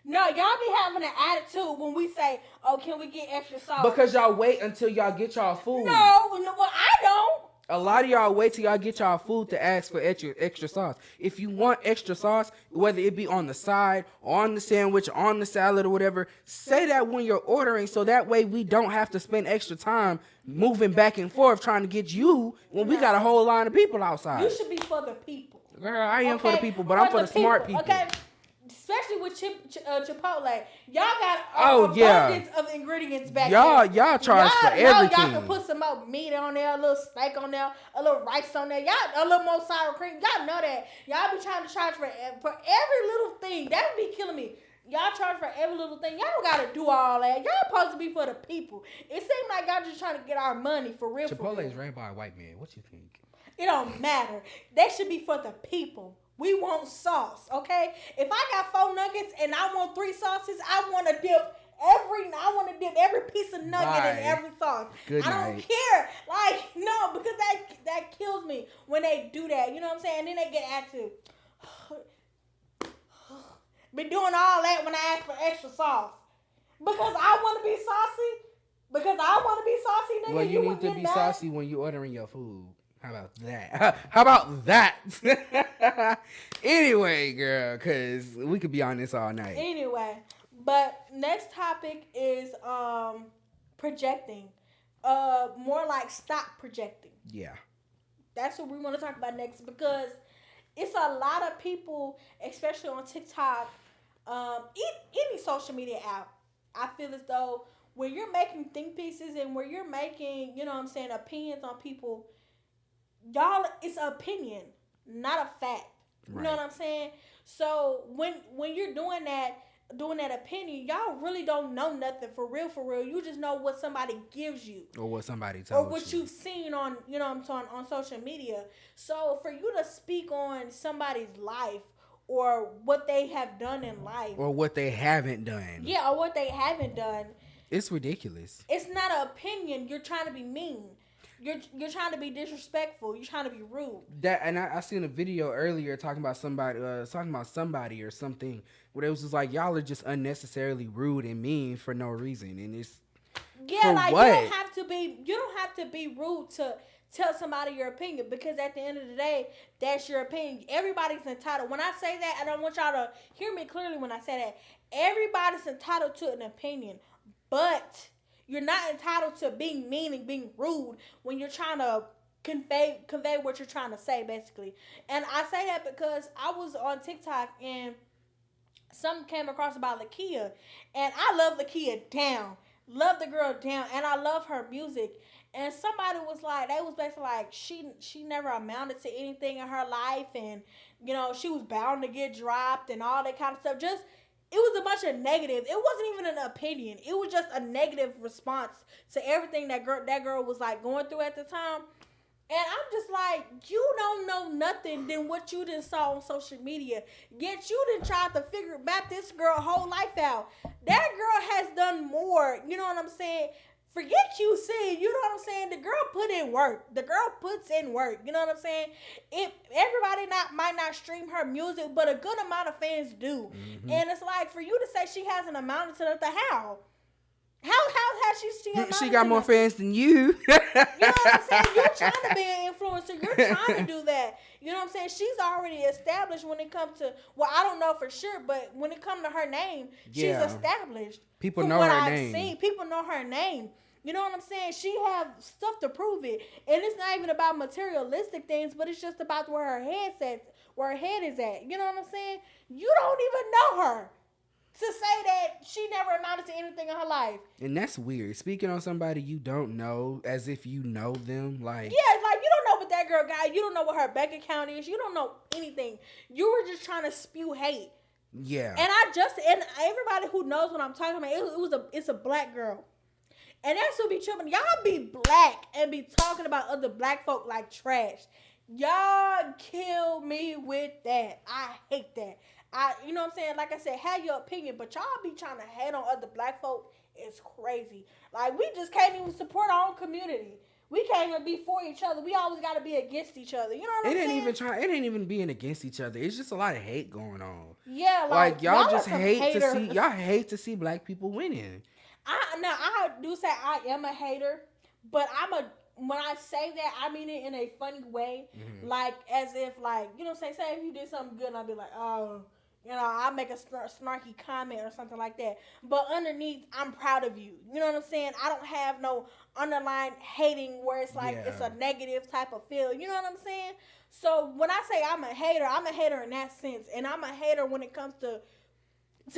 no, y'all be having an attitude when we say, oh, can we get extra sauce? because y'all wait until y'all get y'all food. No, well, I don't. A lot of y'all wait till y'all get y'all food to ask for extra sauce. If you want extra sauce, whether it be on the side, on the sandwich, on the salad or whatever, say that when you're ordering so that way we don't have to spend extra time moving back and forth trying to get you when we got a whole line of people outside. You should be for the people. Girl, I am for the people, but I'm for the smart people. Okay? Especially with Chipotle. Y'all got abundance of ingredients back there. Y'all charge for everything. Y'all can put some more meat on there, a little steak on there, a little rice on there. Y'all a little more sour cream. Y'all know that. Y'all be trying to charge for every little thing. That would be killing me. Y'all charge for every little thing. Y'all don't gotta do all that. Y'all supposed to be for the people. It seems like y'all just trying to get our money for real. Chipotle is ran by a white man. What you think? It don't matter. They should be for the people. We want sauce, okay? If I got 4 nuggets and I want 3 sauces, I want to dip every piece of nugget in every sauce. Good night. I don't care. Like, no, because that kills me when they do that. You know what I'm saying? And then they get attitude. Been doing all that when I ask for extra sauce. Because I want to be saucy? Because I want to be saucy, nigga? Well, you need to be saucy when you ordering your food. How about that? How about that? Anyway, girl, because we could be on this all night. Anyway, but next topic is projecting. More like stock projecting. Yeah. That's what we want to talk about next because it's a lot of people, especially on TikTok, any social media app. I feel as though when you're making think pieces and where you're making, you know what I'm saying, opinions on people, y'all, it's an opinion, not a fact. You know what I'm saying? So when you're doing that opinion, y'all really don't know nothing for real. You just know what somebody gives you. Or what somebody tells you. Or what you've seen on, you know what I'm saying, on social media. So for you to speak on somebody's life or what they have done in life. Or what they haven't done. Yeah, or what they haven't done. It's ridiculous. It's not an opinion. You're trying to be mean. You're trying to be disrespectful. You're trying to be rude. I seen a video earlier talking about somebody or something where it was just like y'all are just unnecessarily rude and mean for no reason, and it's like what? You don't have to be rude to tell somebody your opinion because at the end of the day, that's your opinion. Everybody's entitled. When I say that, I don't want y'all to hear me clearly when I say that. Everybody's entitled to an opinion, but you're not entitled to being mean and being rude when you're trying to convey what you're trying to say, basically. And I say that because I was on TikTok and something came across about Lakia. And I love Lakia down. Love the girl down. And I love her music. And somebody was like, they was basically like, she never amounted to anything in her life. And, you know, she was bound to get dropped and all that kind of stuff. Just... it was a bunch of negative. It wasn't even an opinion. It was just a negative response to everything that girl was like going through at the time. And I'm just like, you don't know nothing than what you done saw on social media. Yet you done tried to map this girl whole life out. That girl has done more. You know what I'm saying? Forget QC. You know what I'm saying? The girl put in work. The girl puts in work. You know what I'm saying? If everybody might not stream her music, but a good amount of fans do. Mm-hmm. And it's like, for you to say she hasn't amounted to the how? How has she got more fans than you. You know what I'm saying? You're trying to be an influencer. You're trying to do that. You know what I'm saying? She's already established when it comes to, well, I don't know for sure, but when it comes to her name, she's established. People know her name. People know her name. You know what I'm saying? She have stuff to prove it. And it's not even about materialistic things, but it's just about where her head's at, where her head is at. You know what I'm saying? You don't even know her to say that she never amounted to anything in her life. And that's weird. Speaking on somebody you don't know as if you know them. Like, yeah, like you don't know what that girl got. You don't know what her bank account is. You don't know anything. You were just trying to spew hate. Yeah. And everybody who knows what I'm talking about, it's a black girl. And that's what be tripping. Y'all be black and be talking about other black folk like trash. Y'all kill me with that. I hate that. You know what I'm saying? Like I said, have your opinion, but y'all be trying to hate on other black folk. It's crazy. Like, we just can't even support our own community. We can't even be for each other. We always got to be against each other. You know what I'm saying? It ain't even being against each other. It's just a lot of hate going on. Yeah, like y'all just hate to see black people winning. I do say I am a hater, but when I say that, I mean it in a funny way. Mm-hmm. Like, as if, like, you know what I'm saying? Say if you did something good, and I'll be like, oh, you know, I'll make a snarky comment or something like that. But underneath, I'm proud of you. You know what I'm saying? I don't have no underlying hating where it's like it's a negative type of feel. You know what I'm saying? So when I say I'm a hater in that sense. And I'm a hater when it comes to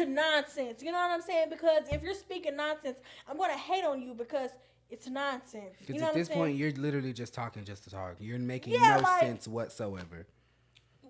nonsense. You know what I'm saying? Because if you're speaking nonsense, I'm going to hate on you because it's nonsense. Because you know at this point, you're literally just talking just to talk. You're making no sense whatsoever.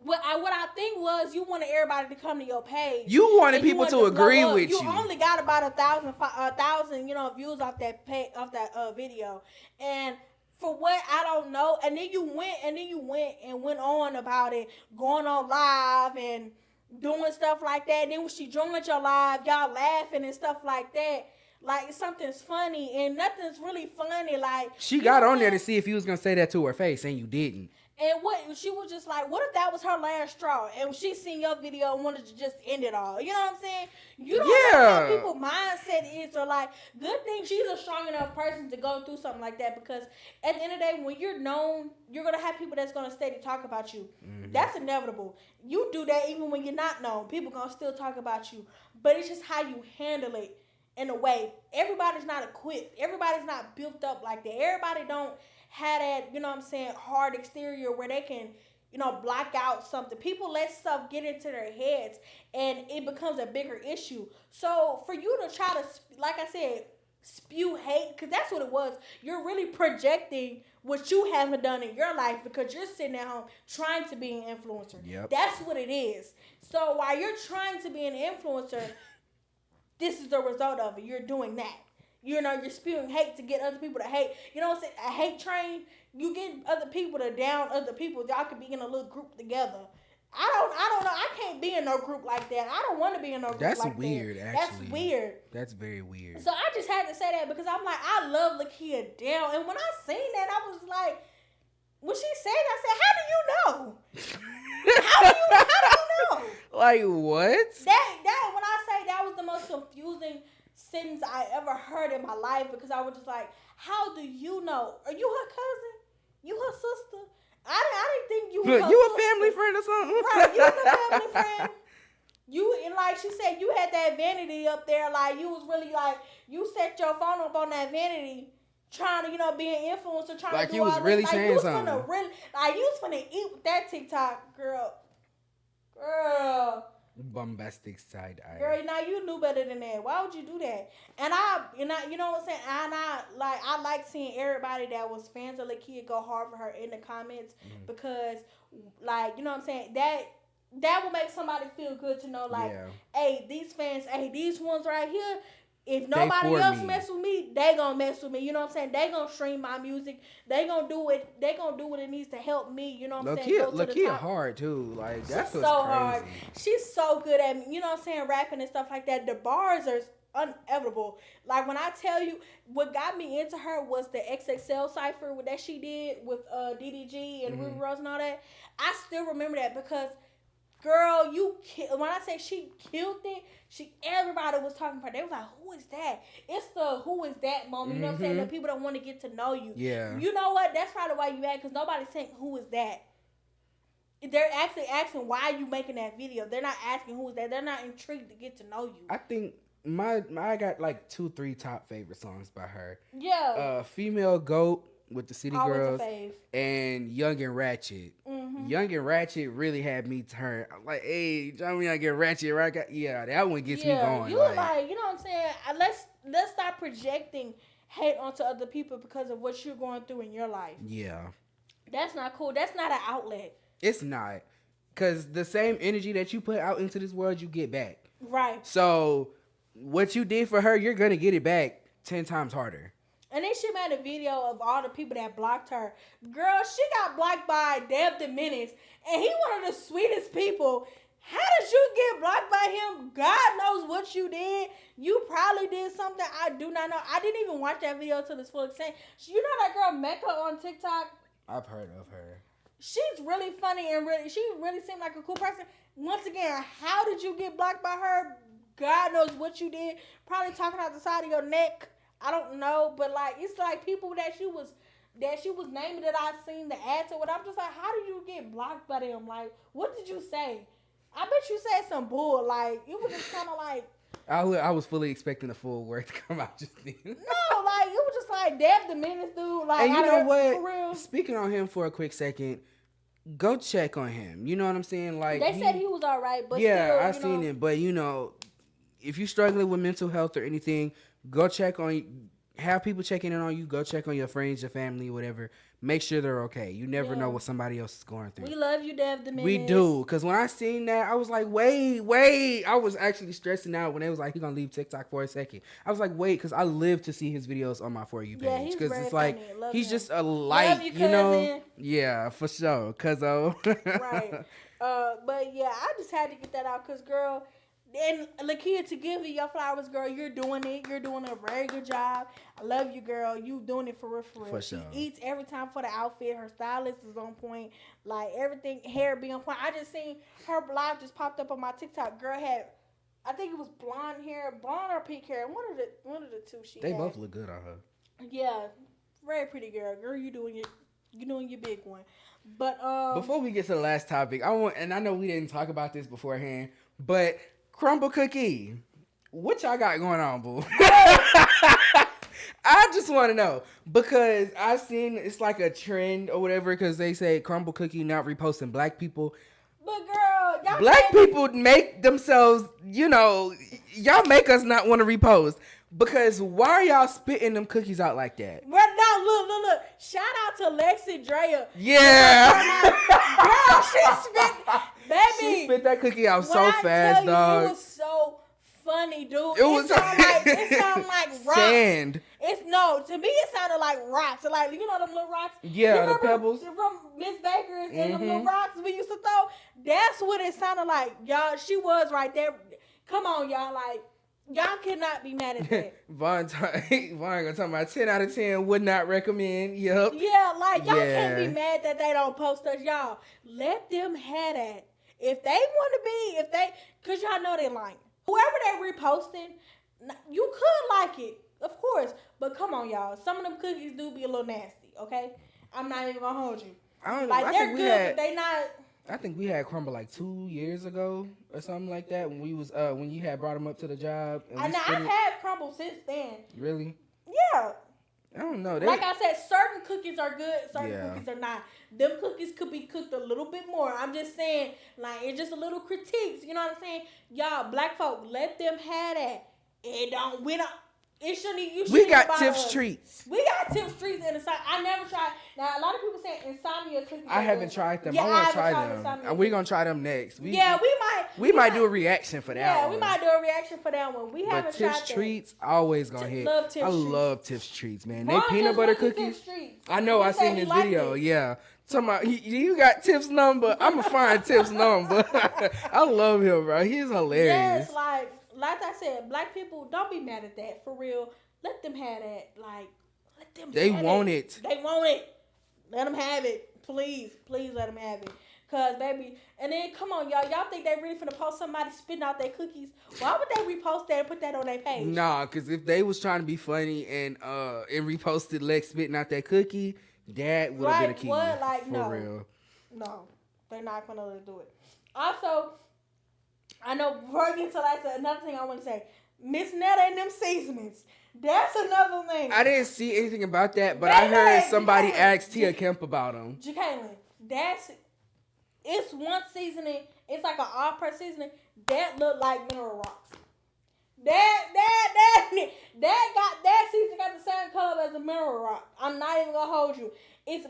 What I think was you wanted everybody to come to your page. You wanted people to agree with you. You only got about 1,000 views off that video, and for what I don't know. And then you went on about it, going on live and doing stuff like that. And then when she joined your live, y'all laughing and stuff like that. Like, something's funny and nothing's really funny. Like, she got on there to see if you was gonna say that to her face, and you didn't. And she was just like, what if that was her last straw? And she seen your video and wanted to just end it all. You know what I'm saying? You don't know how people's mindset is. Or like, good thing she's a strong enough person to go through something like that. Because at the end of the day, when you're known, you're going to have people that's going to steady talk about you. Mm-hmm. That's inevitable. You do that even when you're not known. People going to still talk about you. But it's just how you handle it in a way. Everybody's not equipped. Everybody's not built up like that. Everybody don't had that, you know what I'm saying, hard exterior where they can, you know, block out something. People let stuff get into their heads and it becomes a bigger issue. So for you to try to, like I said, spew hate, because that's what it was. You're really projecting what you haven't done in your life because you're sitting at home trying to be an influencer. Yep. That's what it is. So while you're trying to be an influencer, this is the result of it. You're doing that. You know, you're spewing hate to get other people to hate. You know what I'm saying? A hate train, you get other people to down other people. Y'all could be in a little group together. I don't know. I can't be in no group like that. I don't want to be in no group like that. That's weird, actually. That's weird. That's very weird. So I just had to say that because I'm like, I love Lakia down. And when I seen that, I was like, when she said that, I said, how do you know? How do you know? Like, what? That when I say that was the most confusing sentence I ever heard in my life because I was just like, how do you know? Are you her cousin? You her sister? I didn't think you were her you sister. A family friend or something? Right, you was a family friend. And like she said, you had that vanity up there. Like, you was really like, you set your phone up on that vanity trying to, you know, be an influencer, trying like to do you was all really this. saying like, something. You was finna eat with that TikTok, girl. Bombastic side eye. Girl, now you knew better than that. Why would you do that? And you know what I'm saying? And I like seeing everybody that was fans of Lakia go hard for her in the comments because, like, you know what I'm saying? That will make somebody feel good to know, like, hey, these fans, hey, these ones right here, If They nobody for else me. mess with me, they gonna mess with me. You know what I'm saying? They gonna stream my music. They gonna do it. They gonna do what it needs to help me. You know what I'm saying? Go to the Lakia top. hard too. Like She's that's what's so hard. crazy. She's so good at, you know what I'm saying, rapping and stuff like that. The bars are unevitable. Like when I tell you, what got me into her was the XXL cipher that she did with DDG and Ruby Rose and all that. I still remember that because, girl, when I say she killed it, everybody was talking about her. They was like, who is that? It's the who is that moment. You know what I'm saying? The people that want to get to know you. Yeah. You know what? That's probably why you act, because nobody's saying who is that. They're actually asking why are you making that video. They're not asking who is that. They're not intrigued to get to know you. I think I got like 2-3 top favorite songs by her. Yeah. Female Goat with the City Always Girls a fave. and Young and Ratchet. Young and Ratchet really had me turn. I'm like, hey, Young and Ratchet, right? Yeah, that one gets me going. You like, you know what I'm saying? Let's stop projecting hate onto other people because of what you're going through in your life. Yeah. That's not cool. That's not an outlet. It's not. Because the same energy that you put out into this world, you get back. Right. So, what you did for her, you're going to get it back 10 times harder. And then she made a video of all the people that blocked her. Girl, she got blocked by Dev the Menace. And he one of the sweetest people. How did you get blocked by him? God knows what you did. You probably did something I do not know. I didn't even watch that video to its full extent. You know that girl Mecca on TikTok? I've heard of her. She's really funny and she really seemed like a cool person. Once again, how did you get blocked by her? God knows what you did. Probably talking out the side of your neck. I don't know, but like it's like people that she was naming that I seen the ads or what. I'm just like, how did you get blocked by them? Like, what did you say? I bet you said some bull. Like, it was just kind of like. I was fully expecting the full word to come out just then. No, like it was just like Dev the Menace dude. Like, and you know what? For real. Speaking on him for a quick second, go check on him. You know what I'm saying? Like they said he was all right, but yeah, still, I seen it. But you know, if you're struggling with mental health or anything, go check on. Have people checking in on you. Go check on your friends, your family, whatever. Make sure they're okay. You never know what somebody else is going through. We love you, Dev the Menace. We do. Because when I seen that, I was like, wait. I was actually stressing out when they was like, he's going to leave TikTok for a second. I was like, wait, because I live to see his videos on my For You page. Yeah, he's very it's funny. like, love he's him. just a light, you know? Yeah, for sure. Cuzzo. Right. But yeah, I just had to get that out because, girl, and Lakia, to give you your flowers, girl, you're doing it. You're doing a very good job. I love you, girl. You doing it for real, for real. For sure. She eats every time for the outfit. Her stylist is on point. Like, everything, hair be on point. I just seen her blog just popped up on my TikTok. Girl had, I think it was blonde or pink hair. One of the two she They had. both look good on her. Yeah. Very pretty girl. Girl, you doing your big one. But before we get to the last topic, I know we didn't talk about this beforehand, but Crumble Cookie, what y'all got going on, boo? I just want to know because I seen it's like a trend or whatever because they say Crumble Cookie not reposting black people. But girl, y'all black people make themselves, y'all make us not want to repost. Because why are y'all spitting them cookies out like that? Well, now look. Shout out to Lexi Drea. Yeah. Girl, she spit that cookie out so fast, dog. It was so funny, dude. It sounded like rocks. Sand. To me it sounded like rocks. Like, you know them little rocks? Yeah, the pebbles. From Miss Baker's and them little rocks we used to throw. That's what it sounded like. Y'all, she was right there. Come on, y'all, like. Y'all cannot be mad at that. Vaughn gonna talk about 10 out of 10 would not recommend. Yep. Yeah, like y'all can't be mad that they don't post us. Y'all let them have that. If they want to be, cause y'all know they lying. Whoever they reposting, you could like it, of course. But come on, y'all. Some of them cookies do be a little nasty. Okay, I'm not even gonna hold you. I don't know. Like they're good, but they not. I think we had Crumble like 2 years ago or something like that when we was when you had brought him up to the job. And I've had Crumble since then. Really? Yeah. I don't know. Like I said, certain cookies are good, certain cookies are not. Them cookies could be cooked a little bit more. I'm just saying, like, it's just a little critiques. You know what I'm saying? Y'all, black folk, let them have that. We don't It shouldn't. You shouldn't We got buy Tiff's us. treats. We got Tiff's treats and inside. I never tried. Now a lot of people say insomnia cookies. I haven't tried them. Yeah, I want to try them. them. We're gonna try them next. We might. We might do a reaction for that one. We might do a reaction for that one. We haven't tried Tiff's treats always gonna hit. I love Tiff's treats, man. They peanut butter cookies. I know. I seen this video. Yeah. Somebody, you got Tiff's number. I'ma find Tiff's number. I love him, bro. He's hilarious. Yes, like I said, black people, don't be mad at that. For real. Let them have that. Like, let them They want it. They want it. Let them have it. Please let them have it. Cause baby, and then come on, y'all think they really finna post somebody spitting out their cookies? Why would they repost that and put that on their page? Nah, cause if they was trying to be funny and reposted Lex spitting out that cookie, that would have been a key. Like, for real. No, they're not gonna do it. Also, I know before I get to another thing I want to say, Miss Netta and them seasonings. That's another thing. I didn't see anything about that, but I heard somebody ask Tia Kemp about them. Jacqueline, it's one seasoning. It's like an all-purpose seasoning that look like mineral rocks. That seasoning got the same color as a mineral rock. I'm not even gonna hold you. It's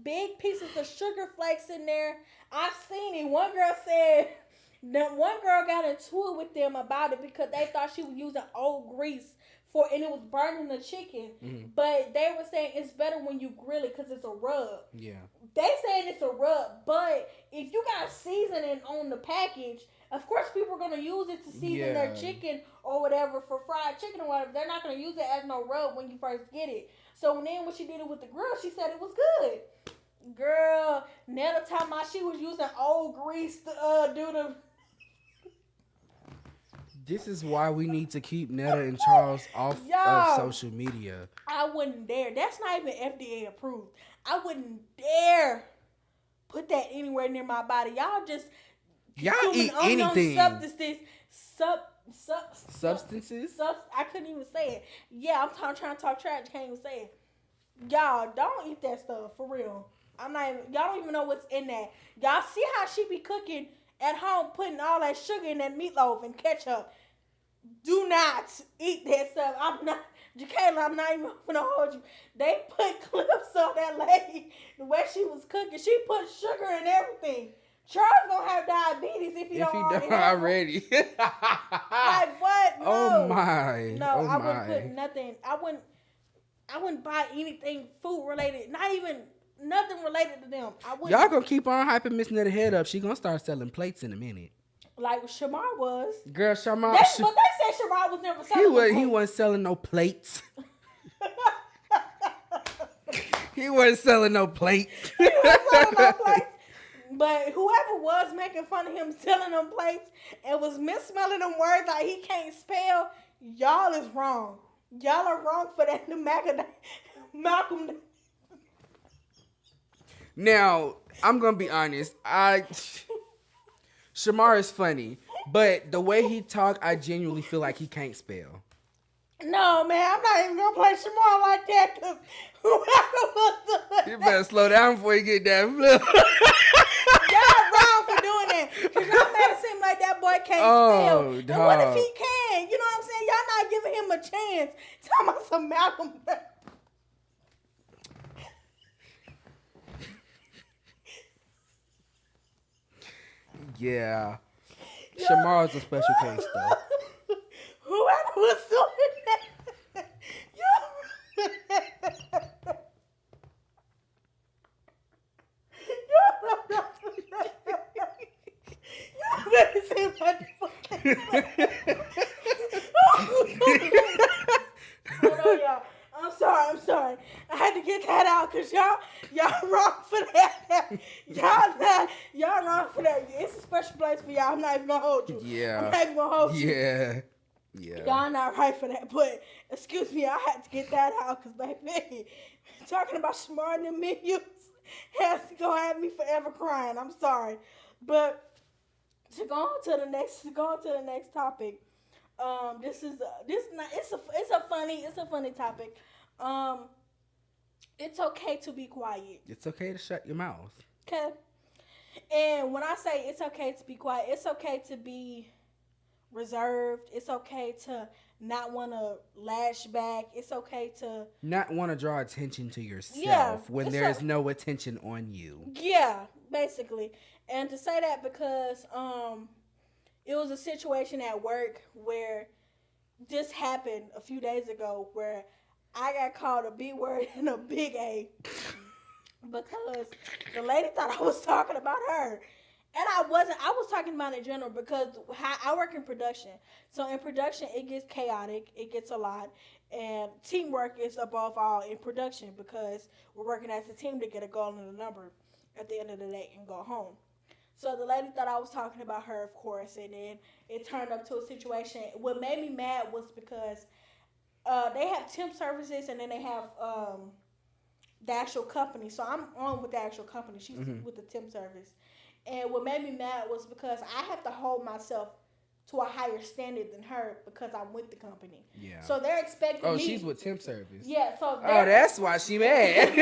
big pieces of sugar flakes in there. I've seen it. One girl said that one girl got into it with them about it because they thought she was using old grease and it was burning the chicken. Mm-hmm. But they were saying it's better when you grill it because it's a rub. Yeah. They saying it's a rub, but if you got seasoning on the package, of course people are going to use it to season their chicken or whatever for fried chicken or whatever. They're not going to use it as no rub when you first get it. So then when she did it with the grill, she said it was good. Girl, Netta talking about she was using old grease to do the... This is why we need to keep Netta and Charles off of social media. I wouldn't dare. That's not even FDA approved. I wouldn't dare put that anywhere near my body. Y'all eat anything. Substances. I couldn't even say it. Yeah, I'm trying to talk trash. Can't even say it. Y'all don't eat that stuff for real. Y'all don't even know what's in that. Y'all see how she be cooking at home, putting all that sugar in that meatloaf and ketchup. Do not eat that stuff. I'm not even gonna hold you. They put clips of that lady, the way she was cooking. She put sugar in everything. Charles gonna have diabetes if he don't already. Like what? No. Oh my. No, I wouldn't put nothing. I wouldn't buy anything food related. Not even nothing related to them. Y'all gonna keep on hyping Miss Netta head up. She gonna start selling plates in a minute. Like Shamar was. Girl, Shamar. But they said Shamar was never selling He wasn't selling no plates. He wasn't selling no plates. But whoever was making fun of him selling them plates and was misspelling them words like he can't spell, y'all is wrong. Y'all are wrong for that. Malcolm. Now, I'm gonna be honest. Shamar is funny, but the way he talk, I genuinely feel like he can't spell. No, man, I'm not even gonna play Shamar like that because whoever was doing you better slow down before you get that flip. Y'all wrong for doing that because y'all made it seem like that boy can't spell. And what if he can? You know what I'm saying? Y'all not giving him a chance. Talking about some Malcolm. Yeah. Shamar's a special case, though. Whoever was doing that. You better say what the fuck. Y'all. I'm sorry. I had to get that out because y'all wrong for that. Y'all wrong for that. It's a special place for y'all. I'm not even gonna hold you. Yeah. I'm not even gonna hold you. Yeah. Y'all not right for that. But excuse me, I had to get that out because baby, talking about Shamar and the menus has to go have me forever crying. I'm sorry, but to go on to the next topic. It's a funny topic. It's okay to be quiet. It's okay to shut your mouth. Okay. And when I say it's okay to be quiet, it's okay to be reserved. It's okay to not want to lash back. It's okay to Not want to draw attention to yeah. yourself when It's there is no attention on you. yeah, basically. And to say that because it was a situation at work where this happened a few days ago where I got called a B word and a big A because the lady thought I was talking about her. And I wasn't. I was talking about in general because I work in production. So in production, it gets chaotic. It gets a lot. And teamwork is above all in production because we're working as a team to get a goal and a number at the end of the day and go home. So the lady thought I was talking about her, of course, and then it turned up to a situation. What made me mad was because they have temp services and then they have the actual company. So I'm on with the actual company. She's with the temp service. And what made me mad was because I have to hold myself to a higher standard than her because I'm with the company. Yeah. So they're expecting me. Oh, she's with temp service. Yeah. So that's why she mad.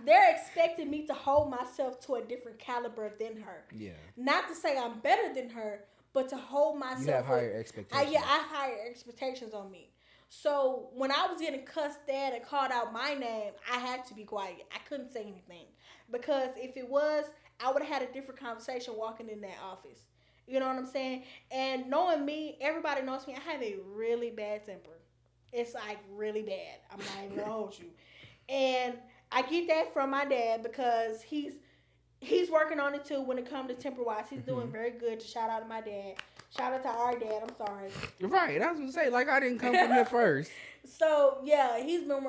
they're expecting me to hold myself to a different caliber than her. Yeah. Not to say I'm better than her, but to hold myself. You have higher expectations. I have higher expectations on me. So when I was getting cussed at and called out my name, I had to be quiet. I couldn't say anything because if it was, I would have had a different conversation walking in that office. You know what I'm saying? And knowing me, everybody knows me. I have a really bad temper. It's like really bad. I'm not even gonna hold you. And I get that from my dad because he's working on it too when it comes to temper wise. He's doing very good. To shout out to my dad. Shout out to our dad. I'm sorry. Right. I was gonna say like I didn't come from here first. So yeah, he's been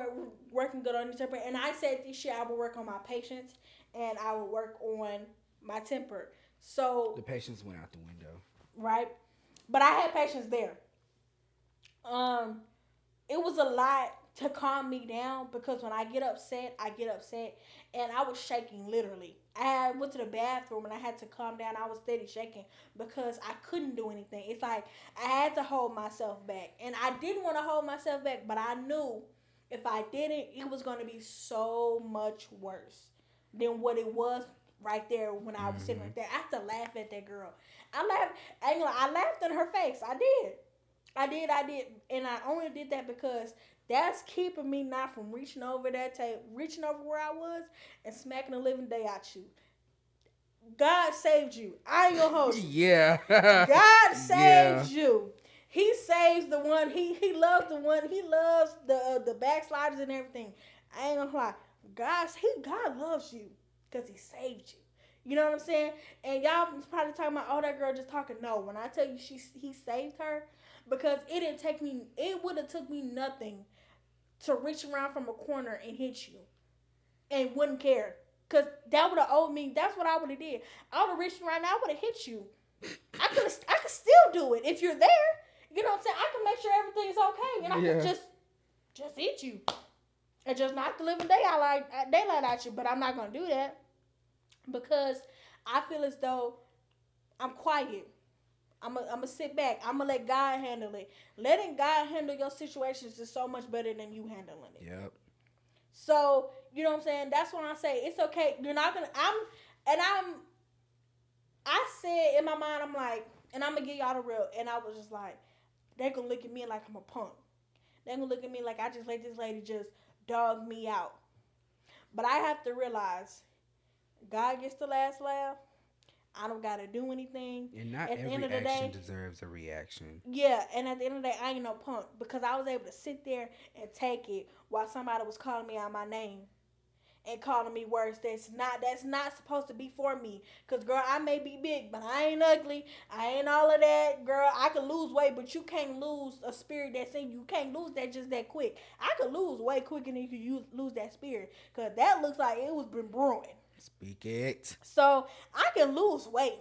working good on his temper. And I said this year I will work on my patience and I will work on my temper. So the patience went out the window. Right, but I had patience there. It was a lot to calm me down because when I get upset, and I was shaking literally. I went to the bathroom and I had to calm down. I was steady shaking because I couldn't do anything. It's like I had to hold myself back, and I didn't want to hold myself back, but I knew if I didn't, it was going to be so much worse than what it was right there when I was sitting right there. I have to laugh at that girl. I laughed. I laughed in her face. I did, and I only did that because that's keeping me not from reaching over that tape, reaching over where I was, and smacking the living day out you. God saved you. I ain't gonna hold you. Yeah. God saved you. He saves the one. He loves the one. He loves the backsliders and everything. I ain't gonna lie. God loves you because he saved you. You know what I'm saying? And y'all probably talking about, oh, that girl just talking. No, when I tell you he saved her, because it would have took me nothing to reach around from a corner and hit you and wouldn't care. Because that would have owed me, that's what I would have did. I would have reached around and I would have hit you. I could still do it if you're there. You know what I'm saying? I can make sure everything's okay. And I can just hit you. And just knock the living daylight at you. But I'm not going to do that. Because I feel as though I'm quiet. I'm going to sit back. I'm going to let God handle it. Letting God handle your situations is so much better than you handling it. Yep. So, you know what I'm saying? That's why I say it's okay. You're not going to, I said in my mind, I'm like, and I'm going to give y'all the real. And I was just like, they're going to look at me like I'm a punk. They're going to look at me like I just let this lady just dog me out. But I have to realize God gets the last laugh. I don't got to do anything. And not every action deserves a reaction. Yeah, and at the end of the day, I ain't no punk. Because I was able to sit there and take it while somebody was calling me out my name. And calling me words that's not supposed to be for me. Because, girl, I may be big, but I ain't ugly. I ain't all of that. Girl, I can lose weight, but you can't lose a spirit that's in you. You can't lose that just that quick. I could lose weight quicker than you lose that spirit. Because that looks like it was been brewing. Speak it. So I can lose weight,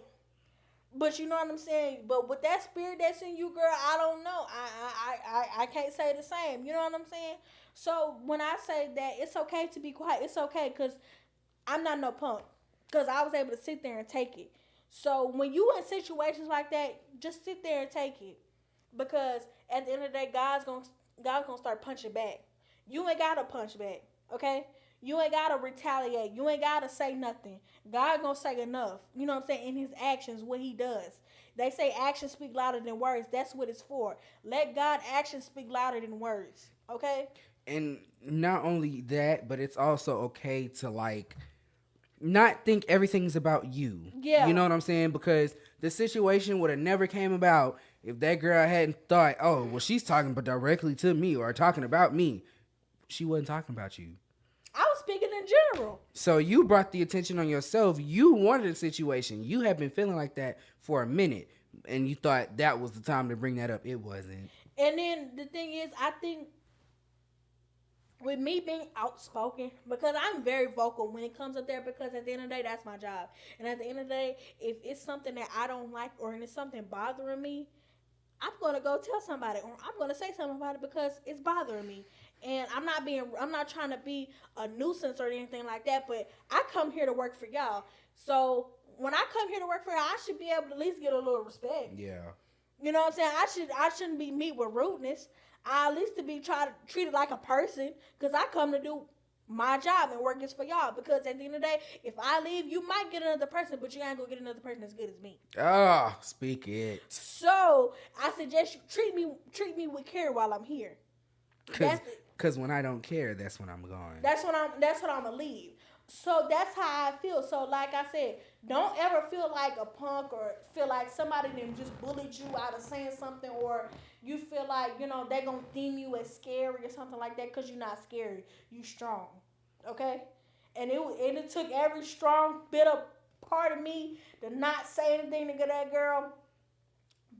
but you know what I'm saying. But with that spirit that's in you, girl, I don't know. I can't say the same. You know what I'm saying. So when I say that it's okay to be quiet, it's okay because I'm not no punk. Because I was able to sit there and take it. So when you in situations like that, just sit there and take it. Because at the end of the day, God's gonna start punching back. You ain't gotta punch back, okay? You ain't gotta retaliate. You ain't gotta say nothing. God gonna say enough. You know what I'm saying? In his actions, what he does. They say actions speak louder than words. That's what it's for. Let God actions speak louder than words. Okay? And not only that, but it's also okay to like not think everything's about you. You Yeah. know what I'm saying? Because the situation would have never came about if that girl hadn't thought, oh, well, she's talking but directly to me or talking about me. She wasn't talking about you. I was speaking in general. So you brought the attention on yourself. You wanted a situation. You have been feeling like that for a minute, and you thought that was the time to bring that up. It wasn't. And then the thing is, I think with me being outspoken, because I'm very vocal when it comes up there, because at the end of the day, that's my job. And at the end of the day, if it's something that I don't like or it's something bothering me, I'm gonna go tell somebody or I'm gonna say something about it because it's bothering me. And I'm not trying to be a nuisance or anything like that, but I come here to work for y'all. So when I come here to work for y'all, I should be able to at least get a little respect. Yeah. You know what I'm saying? I shouldn't be meet with rudeness. I at least to be try to treated like a person because I come to do my job and work is for y'all. Because at the end of the day, if I leave, you might get another person, but you ain't gonna get another person as good as me. Ah, speak it. So I suggest you treat me with care while I'm here. Cause when I don't care, that's when I'm gone. That's what I'm gonna leave. So that's how I feel. So like I said, don't ever feel like a punk or feel like somebody then just bullied you out of saying something, or you feel like they're gonna deem you as scary or something like that because you're not scary. You strong, okay? And it took every strong bit of part of me to not say anything to that girl,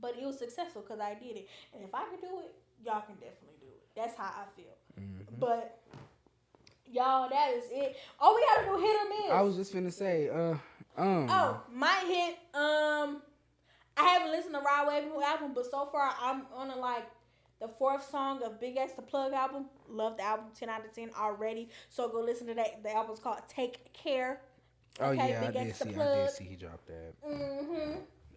but it was successful because I did it. And if I can do it, y'all can definitely do it. That's how I feel. Mm-hmm. But y'all, that is it. Oh, we gotta do hit or miss. I was just finna say, Oh, my hit. I haven't listened to Rod Wave new album, but so far I'm on the fourth song of Big X the Plug album. Love the album, 10 out of 10 already. So go listen to that. The album's called Take Care. Okay, oh yeah, I did see he dropped that.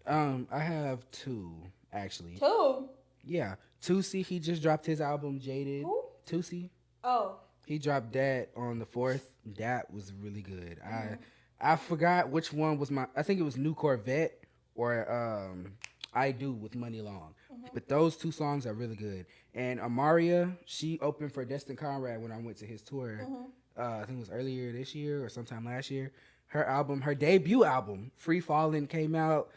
I have two actually. Two. Yeah, Tusi. He just dropped his album Jaded. Who? Tusi. Oh. He dropped that on the 4th. That was really good. Mm-hmm. I forgot which one was I think it was New Corvette or I Do with Money Long. Mm-hmm. But those two songs are really good. And Amaria, she opened for Destin Conrad when I went to his tour. Mm-hmm. I think it was earlier this year or sometime last year. Her debut album, Free Fallin', came out.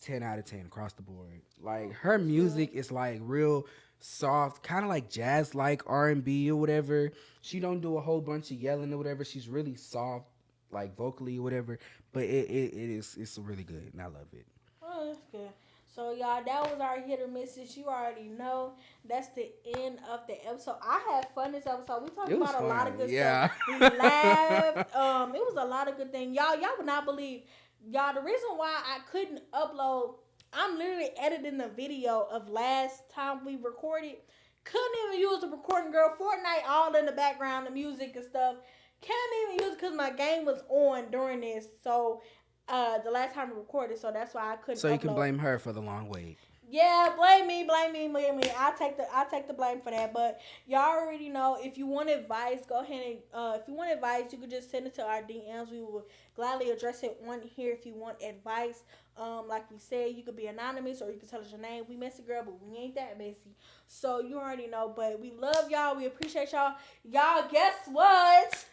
10 out of 10 across the board. Like her music is like real soft, kind of like jazz, like R&B or whatever. She don't do a whole bunch of yelling or whatever. She's really soft, like vocally or whatever. But it's really good and I love it. Oh, that's good. So y'all, that was our hit or misses. You already know that's the end of the episode. I had fun this episode. We talked about a lot of good stuff. We laughed. It was a lot of good things. Y'all would not believe. Y'all, the reason why I couldn't upload, I'm literally editing the video of last time we recorded. Couldn't even use the recording, girl. Fortnite all in the background, the music and stuff. Can't even use it because my game was on during this. So, the last time we recorded, so that's why I couldn't So you can blame her for the long wait. Yeah, blame me. I take the blame for that. But y'all already know, if you want advice, go ahead and if you want advice, you can just send it to our DMs. We will gladly address it on here if you want advice. Like we said, you could be anonymous or you can tell us your name. We messy girl, but we ain't that messy. So you already know. But we love y'all. We appreciate y'all. Y'all, guess what?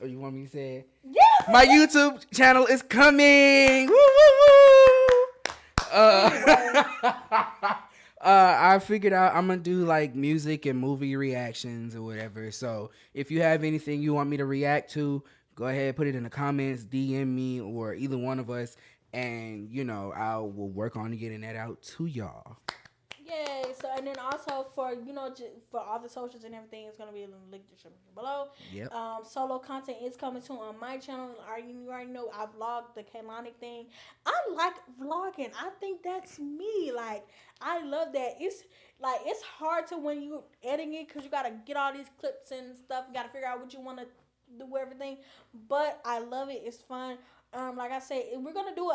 Oh, you want me to say it? Yes. My YouTube channel is coming. Woo, woo, woo. I figured out I'm gonna do like music and movie reactions or whatever. So if you have anything you want me to react to, go ahead, put it in the comments, DM me or either one of us, and I will work on getting that out to y'all. Yay! So and then also for for all the socials and everything, it's gonna be in the link description below. Yep. Solo content is coming soon on my channel. You already know I vlogged the Kaylani thing. I like vlogging. I think that's me. Like I love that. It's hard to when you editing it because you gotta get all these clips and stuff. You gotta figure out what you want to do everything. But I love it. It's fun. Like I said, we're gonna do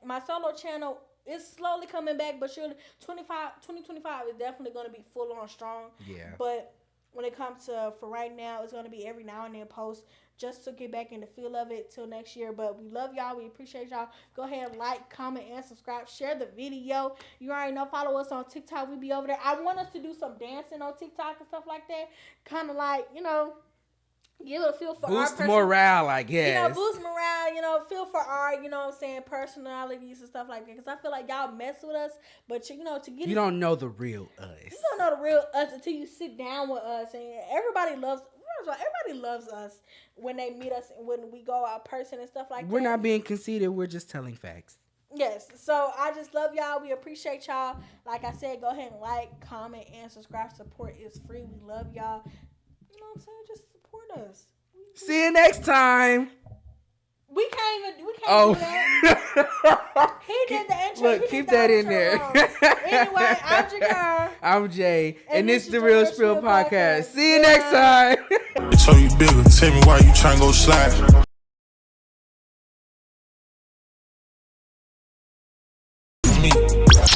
my solo channel. It's slowly coming back, but 2025 is definitely going to be full on strong. Yeah. But when it comes to, for right now, it's going to be every now and then post just to get back in the feel of it till next year. But we love y'all. We appreciate y'all. Go ahead and like, comment, and subscribe. Share the video. You already know, follow us on TikTok. We be over there. I want us to do some dancing on TikTok and stuff like that. Kind of like, give it a feel for boost our morale, I guess. boost morale, feel for our, personalities and stuff like that. Because I feel like y'all mess with us, but, to get you don't know the real us. You don't know the real us until you sit down with us. And everybody loves us when they meet us and when we go out person and stuff like that. We're not being conceited. We're just telling facts. Yes. So I just love y'all. We appreciate y'all. Like I said, go ahead and like, comment, and subscribe. Support is free. We love y'all. You know what I'm saying? Just support us. See you next time. We can't do that. He did the intro. Look, keep that in there. Anyway, I'm Jakar. I'm Jay. And this is the Real Spill Podcast. See you next time. Tell you bigger. Tell me why you tryna go slide. Me.